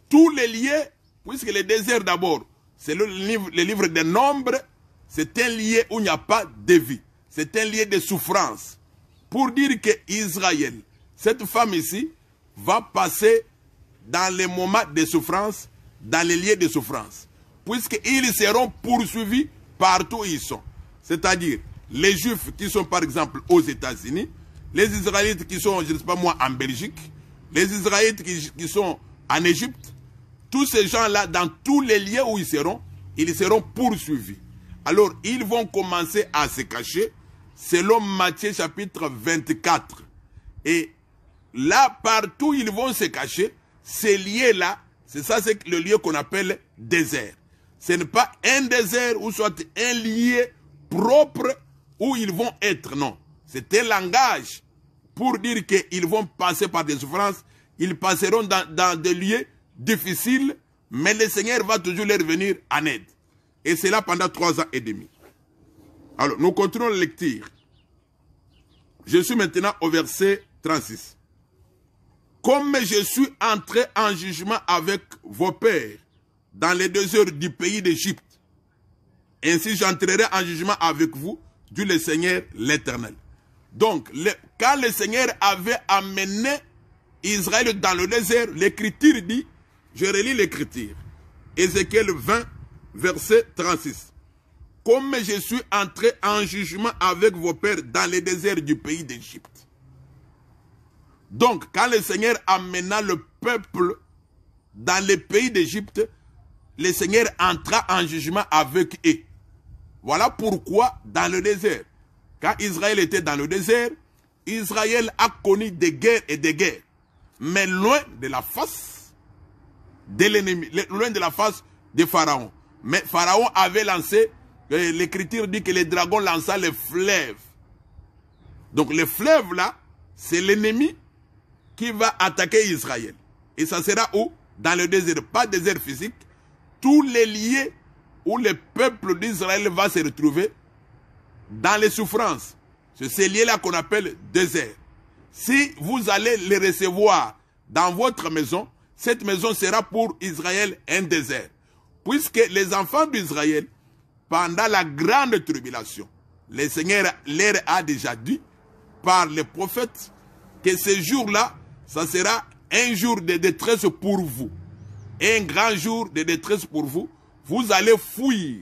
tous les lieux, puisque le désert d'abord, c'est le livre des Nombres, c'est un lieu où il n'y a pas de vie. C'est un lieu de souffrance. Pour dire que Israël, cette femme ici, va passer dans les moments de souffrance, dans les lieux de souffrance. Puisqu'ils seront poursuivis partout où ils sont. C'est-à-dire, les Juifs qui sont par exemple aux États-Unis, les Israélites qui sont, je ne sais pas moi, en Belgique, les Israélites qui sont en Égypte, tous ces gens-là, dans tous les lieux où ils seront poursuivis. Alors, ils vont commencer à se cacher, selon Matthieu chapitre 24. Et là, partout ils vont se cacher, ces lieux-là, c'est ça, c'est le lieu qu'on appelle désert. Ce n'est pas un désert ou soit un lieu propre où ils vont être, non. C'est un langage pour dire qu'ils vont passer par des souffrances, ils passeront dans des lieux difficiles, mais le Seigneur va toujours leur venir en aide. Et c'est là pendant 3 ans et demi. Alors, nous continuons la lecture. Je suis maintenant au verset 36. Comme je suis entré en jugement avec vos pères dans les déserts du pays d'Égypte, ainsi j'entrerai en jugement avec vous, dit le Seigneur l'Éternel. Donc, quand le Seigneur avait amené Israël dans le désert, l'écriture dit, je relis l'écriture, Ézéchiel 20, verset 36. Comme je suis entré en jugement avec vos pères dans les déserts du pays d'Égypte. Donc, quand le Seigneur amena le peuple dans le pays d'Égypte, le Seigneur entra en jugement avec eux. Voilà pourquoi dans le désert, quand Israël était dans le désert, Israël a connu des guerres et des guerres. Mais loin de la face de l'ennemi, loin de la face de Pharaon. Mais Pharaon avait lancé, l'écriture dit que les dragons lança les fleuves. Donc le fleuve là, c'est l'ennemi qui va attaquer Israël. Et ça sera où? Dans le désert, pas désert physique. Tous les lieux où le peuple d'Israël va se retrouver dans les souffrances. C'est ces lieux-là qu'on appelle désert. Si vous allez les recevoir dans votre maison, cette maison sera pour Israël un désert. Puisque les enfants d'Israël, pendant la grande tribulation, le Seigneur leur a déjà dit par les prophètes que ce jour-là, ça sera un jour de détresse pour vous. Un grand jour de détresse pour vous. Vous allez fuir.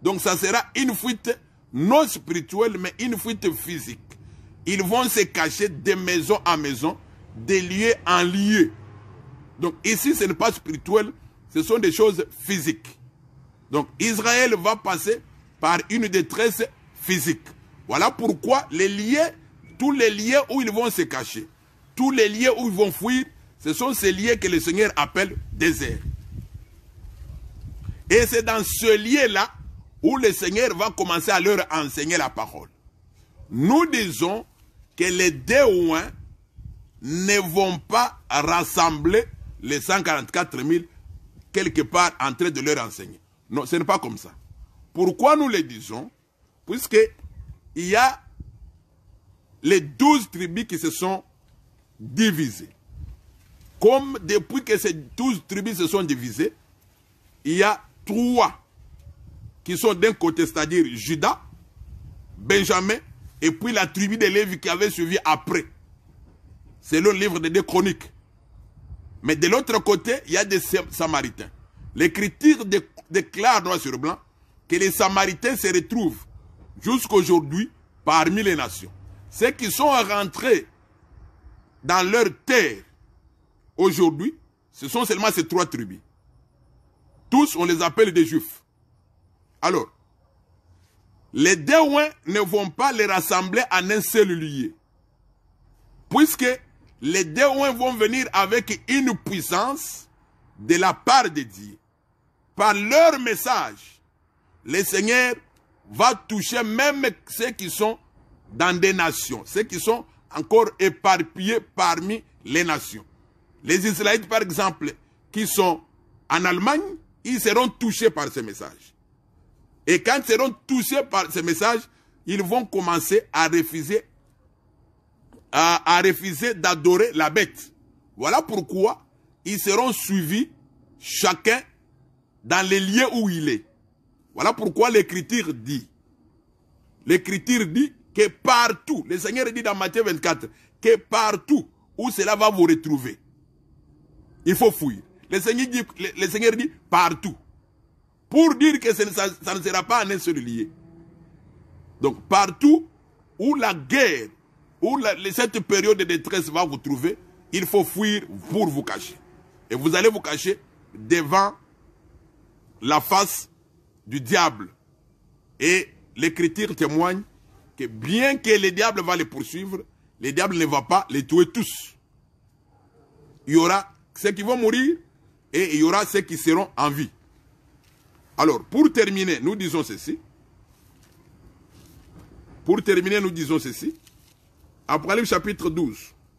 Donc ça sera une fuite non spirituelle, mais une fuite physique. Ils vont se cacher de maison en maison, de lieu en lieu. Donc ici, ce n'est pas spirituel, ce sont des choses physiques. Donc Israël va passer par une détresse physique. Voilà pourquoi les lieux, tous les lieux où ils vont se cacher, tous les lieux où ils vont fuir, ce sont ces lieux que le Seigneur appelle désert. Et c'est dans ce lieu-là où le Seigneur va commencer à leur enseigner la parole. Nous disons que les Déouins ne vont pas rassembler les 144 000 quelque part en train de leur enseigner. Non, ce n'est pas comme ça. Pourquoi nous le disons? Puisque il y a les 12 tribus qui se sont divisées. Comme depuis que ces 12 tribus se sont divisées, il y a 3 qui sont d'un côté, c'est-à-dire Judas, Benjamin, et puis la tribu de Lévi qui avait suivi après. C'est le livre des 2 Chroniques. Mais de l'autre côté, il y a des Samaritains. L'Écriture déclare noir sur blanc que les Samaritains se retrouvent jusqu'aujourd'hui parmi les nations. Ceux qui sont rentrés dans leur terre aujourd'hui, ce sont seulement ces 3 tribus. Tous, on les appelle des Juifs. Alors, les Déouins ne vont pas les rassembler en un seul lieu. Puisque les Déouins vont venir avec une puissance de la part de Dieu. Par leur message, le Seigneur va toucher même ceux qui sont dans des nations, ceux qui sont encore éparpillés parmi les nations. Les Israélites, par exemple, qui sont en Allemagne, ils seront touchés par ce message. Et quand ils seront touchés par ce message, ils vont commencer à refuser d'adorer la bête. Voilà pourquoi ils seront suivis chacun dans les lieux où il est. Voilà pourquoi l'Écriture dit que partout, le Seigneur dit dans Matthieu 24, que partout où cela va vous retrouver, il faut fuir. Le Seigneur dit partout. Pour dire que ça ne sera pas en un seul lieu. Donc partout où la guerre, où cette période de détresse va vous trouver, il faut fuir pour vous cacher. Et vous allez vous cacher devant la face du diable. Et l'Écriture témoigne que bien que le diable va les poursuivre, le diable ne va pas les tuer tous. Il y aura ceux qui vont mourir et il y aura ceux qui seront en vie. Alors, pour terminer, nous disons ceci. Apocalypse chapitre 12,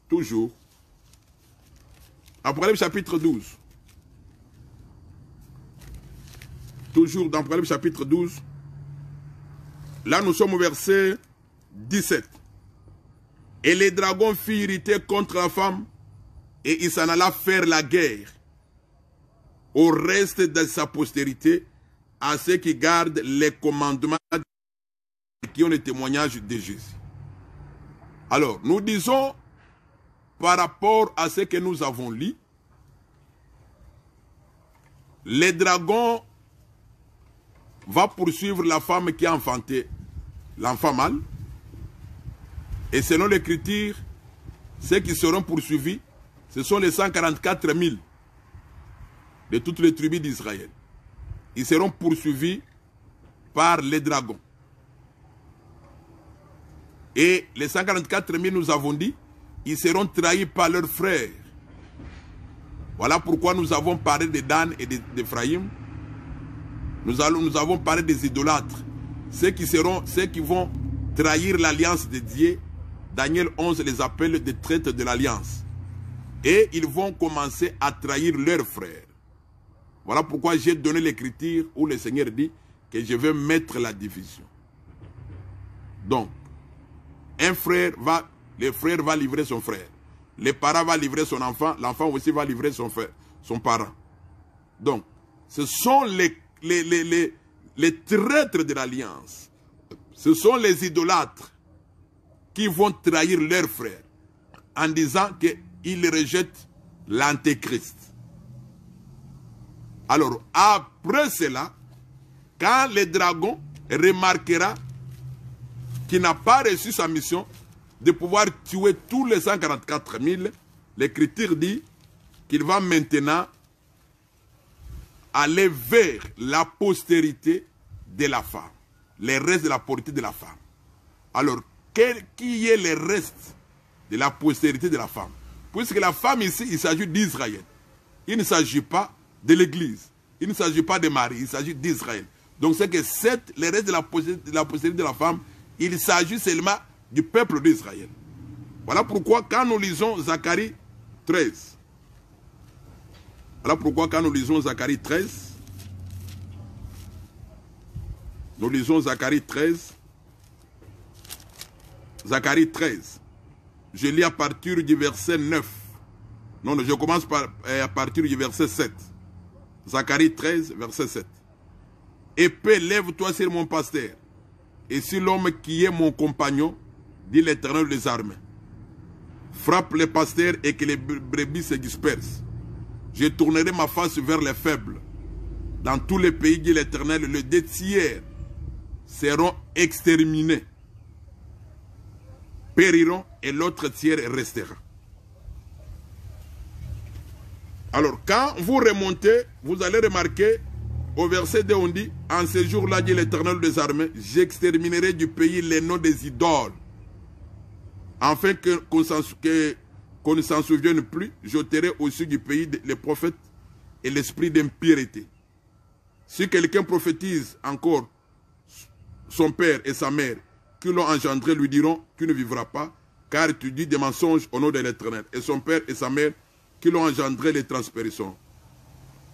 toujours. Apocalypse chapitre 12. Toujours dans Apocalypse chapitre 12. Là, nous sommes au verset 17. Et les dragons firent irriter contre la femme, et il s'en alla faire la guerre au reste de sa postérité, à ceux qui gardent les commandements et qui ont le témoignage de Jésus. Alors, nous disons, par rapport à ce que nous avons lu, les dragons vont poursuivre la femme qui a enfanté l'enfant mâle. Et selon l'Écriture, ceux qui seront poursuivis, ce sont les 144 000 de toutes les tribus d'Israël. Ils seront poursuivis par les dragons. Et les 144 000, nous avons dit, ils seront trahis par leurs frères. Voilà pourquoi nous avons parlé de Dan et d'Éphraïm. Nous avons parlé des idolâtres. Ceux qui vont trahir l'alliance de Dieu. Daniel 11 les appelle des traîtres de l'alliance. Et ils vont commencer à trahir leurs frères. Voilà pourquoi j'ai donné l'Écriture où le Seigneur dit que je vais mettre la division. Donc, le frère va livrer son frère. Le parent va livrer son enfant. L'enfant aussi va livrer son parent. Donc, ce sont les traîtres de l'alliance. Ce sont les idolâtres qui vont trahir leurs frères en disant qu'ils rejettent l'antéchrist. Alors, après cela, quand le dragon remarquera qu'il n'a pas reçu sa mission de pouvoir tuer tous les 144 000, l'Écriture dit qu'il va maintenant aller vers la postérité de la femme, les restes de la postérité de la femme. Alors, qui est le reste de la postérité de la femme? Puisque la femme ici, il s'agit d'Israël. Il ne s'agit pas de l'Église. Il ne s'agit pas de Marie, il s'agit d'Israël. Donc c'est que le reste de la postérité de la femme, il s'agit seulement du peuple d'Israël. Voilà pourquoi quand nous lisons Zacharie 13, voilà pourquoi quand nous lisons Zacharie 13, nous lisons Zacharie 13, Zacharie 13, je lis à partir du verset 9. Non, je commence à partir du verset 7. Zacharie 13, verset 7. Épée, lève-toi sur mon pasteur, et sur l'homme qui est mon compagnon, dit l'Éternel des armées. Frappe les pasteurs et que les brebis se dispersent. Je tournerai ma face vers les faibles. Dans tous les pays, dit l'Éternel, les 2 tiers seront exterminés, périront et l'autre tiers restera. Alors, quand vous remontez, vous allez remarquer, au verset 2, on dit, en ce jour-là, dit l'Éternel des armées, j'exterminerai du pays les noms des idoles, afin qu'on ne s'en souvienne plus. J'ôterai au-dessus du pays les prophètes et l'esprit d'impiété. Si quelqu'un prophétise encore, son père et sa mère, qui l'ont engendré, lui diront, tu ne vivras pas, car tu dis des mensonges au nom de l'Éternel. Et son père et sa mère, qui l'ont engendré, les transperceront,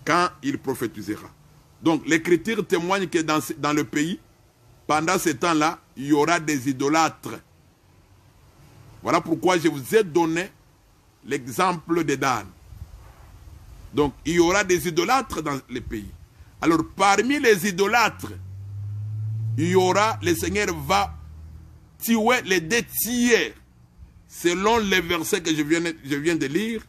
quand il prophétisera. Donc, l'Écriture témoigne que dans le pays, pendant ce temps-là, il y aura des idolâtres. Voilà pourquoi je vous ai donné l'exemple de Dan. Donc, il y aura des idolâtres dans le pays. Alors, parmi les idolâtres, il y aura, le Seigneur va tuer les 2 tiers. Selon les versets que je viens de lire,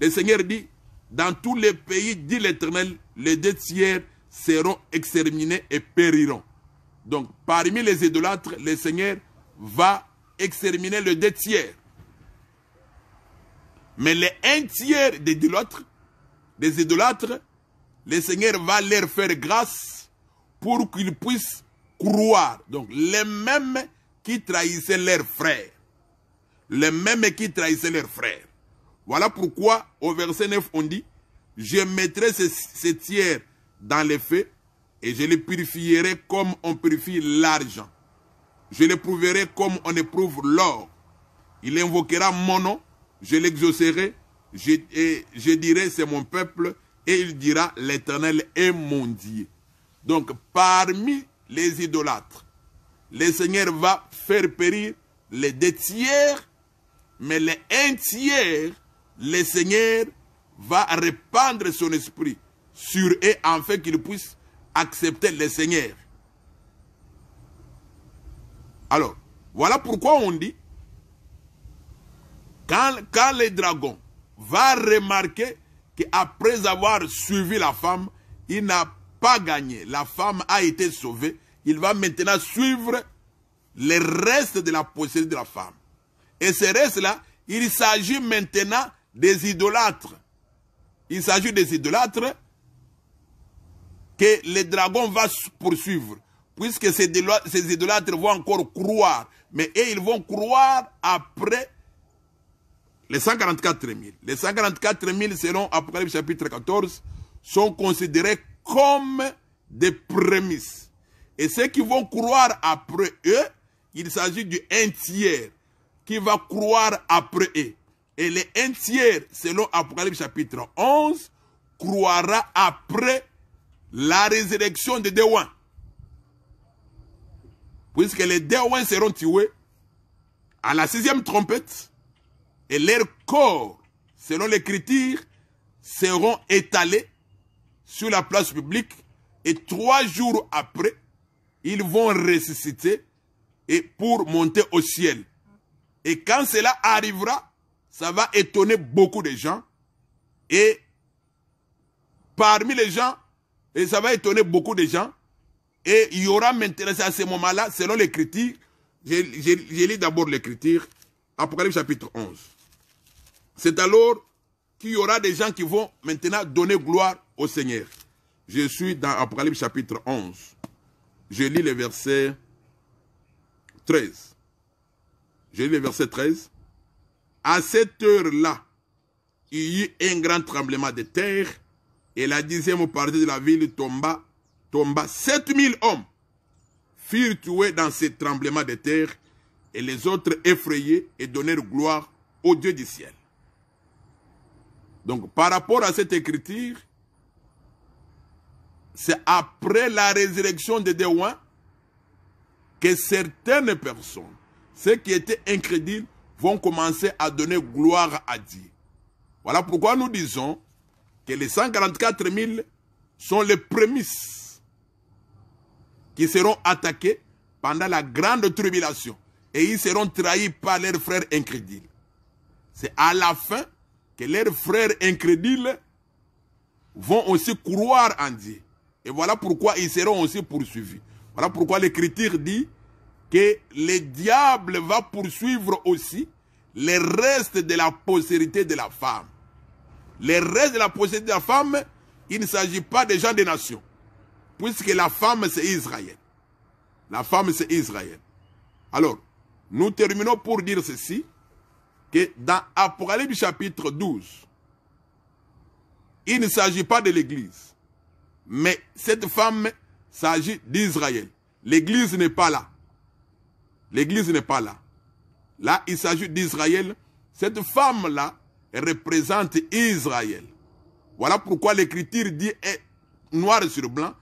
le Seigneur dit, dans tous les pays, dit l'Éternel, les 2 tiers seront exterminés et périront. Donc, parmi les idolâtres, le Seigneur va exterminer les 2 tiers. Mais les 1 tiers des idolâtres, le Seigneur va leur faire grâce pour qu'ils puissent croire. Donc, les mêmes qui trahissaient leurs frères. Les mêmes qui trahissaient leurs frères. Voilà pourquoi, au verset 9, on dit, je mettrai ces tiers dans les feux et je les purifierai comme on purifie l'argent. Je l'éprouverai comme on éprouve l'or. Il invoquera mon nom, je l'exaucerai, je dirai c'est mon peuple, et il dira l'Éternel est mon Dieu. Donc parmi les idolâtres, le Seigneur va faire périr les 2 tiers, mais les 1 tiers, le Seigneur va répandre son esprit sur eux afin qu'ils puissent accepter le Seigneur. Alors, voilà pourquoi on dit, quand le dragon va remarquer qu'après avoir suivi la femme, il n'a pas gagné, la femme a été sauvée, il va maintenant suivre les restes de la possédée de la femme. Et ces restes-là, il s'agit maintenant des idolâtres. Il s'agit des idolâtres que le dragon va poursuivre. Puisque ces idolâtres vont encore croire. Mais eux, ils vont croire après les 144 000. Les 144 000, selon Apocalypse chapitre 14, sont considérés comme des prémices. Et ceux qui vont croire après eux, il s'agit du 1 tiers qui va croire après eux. Et le 1 tiers, selon Apocalypse chapitre 11, croira après la résurrection de Déouin. Puisque les Déouins seront tués à la 6e trompette et leurs corps, selon l'Écriture, seront étalés sur la place publique et 3 jours après, ils vont ressusciter et pour monter au ciel. Et quand cela arrivera, ça va étonner beaucoup de gens. Et parmi les gens, et ça va étonner beaucoup de gens, et il y aura maintenant, à ce moment-là, selon l'Écriture, je lis d'abord l'Écriture, Apocalypse chapitre 11. C'est alors qu'il y aura des gens qui vont maintenant donner gloire au Seigneur. Je suis dans Apocalypse chapitre 11. Je lis le verset 13. Je lis le verset 13. À cette heure-là, il y eut un grand tremblement de terre et la 10e partie de la ville tomba. 7000 hommes furent tués dans ce tremblement de terre et les autres effrayés et donnèrent gloire au Dieu du ciel. Donc, par rapport à cette écriture, c'est après la résurrection de Déouin que certaines personnes, ceux qui étaient incrédules, vont commencer à donner gloire à Dieu. Voilà pourquoi nous disons que les 144 000 sont les prémices qui seront attaqués pendant la grande tribulation. Et ils seront trahis par leurs frères incrédules. C'est à la fin que leurs frères incrédules vont aussi croire en Dieu. Et voilà pourquoi ils seront aussi poursuivis. Voilà pourquoi l'Écriture dit que le diable va poursuivre aussi les restes de la postérité de la femme. Les restes de la postérité de la femme, il ne s'agit pas des gens des nations. Puisque la femme, c'est Israël. La femme, c'est Israël. Alors, nous terminons pour dire ceci, que dans Apocalypse chapitre 12, il ne s'agit pas de l'Église. Mais cette femme s'agit d'Israël. L'Église n'est pas là. L'Église n'est pas là. Là, il s'agit d'Israël. Cette femme-là représente Israël. Voilà pourquoi l'Écriture dit noir sur blanc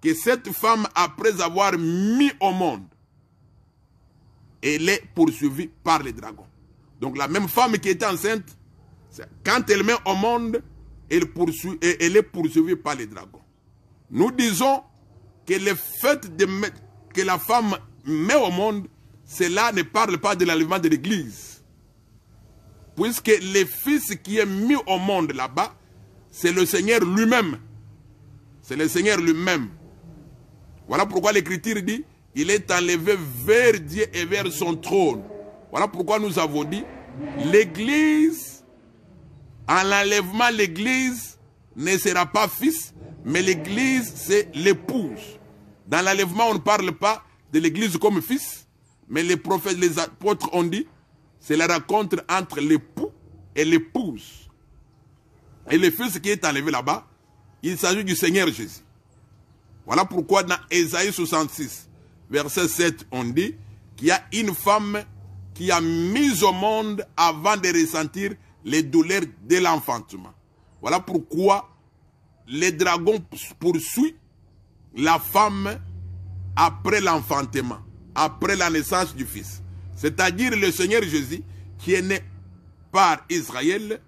que cette femme, après avoir mis au monde, elle est poursuivie par les dragons. Donc la même femme qui était enceinte, quand elle met au monde, elle est poursuivie par les dragons. Nous disons que le fait que la femme met au monde, cela ne parle pas de l'enlèvement de l'Église. Puisque le fils qui est mis au monde là-bas, c'est le Seigneur lui-même. C'est le Seigneur lui-même. Voilà pourquoi l'Écriture dit, il est enlevé vers Dieu et vers son trône. Voilà pourquoi nous avons dit, l'Église, en l'enlèvement, l'Église ne sera pas fils, mais l'Église, c'est l'épouse. Dans l'enlèvement, on ne parle pas de l'Église comme fils, mais les prophètes, les apôtres ont dit, c'est la rencontre entre l'époux et l'épouse. Et le fils qui est enlevé là-bas, il s'agit du Seigneur Jésus. Voilà pourquoi dans Ésaïe 66, verset 7, on dit qu'il y a une femme qui a mis au monde avant de ressentir les douleurs de l'enfantement. Voilà pourquoi les dragons poursuivent la femme après l'enfantement, après la naissance du fils. C'est-à-dire le Seigneur Jésus qui est né par Israël,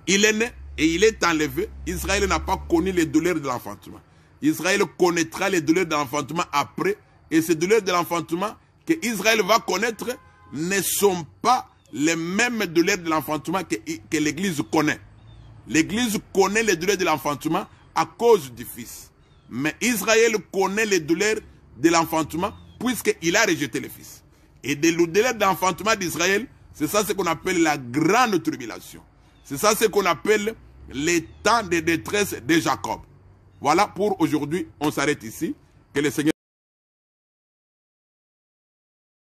il est né et il est enlevé. Israël n'a pas connu les douleurs de l'enfantement. Israël connaîtra les douleurs de l'enfantement après. Et ces douleurs de l'enfantement que Israël va connaître ne sont pas les mêmes douleurs de l'enfantement que l'Église connaît. L'Église connaît les douleurs de l'enfantement à cause du Fils. Mais Israël connaît les douleurs de l'enfantement puisqu'il a rejeté le Fils. Et les douleurs de l'enfantement d'Israël, c'est ça ce qu'on appelle la grande tribulation. C'est ça ce qu'on appelle les temps de détresse de Jacob. Voilà pour aujourd'hui, on s'arrête ici. Que le Seigneur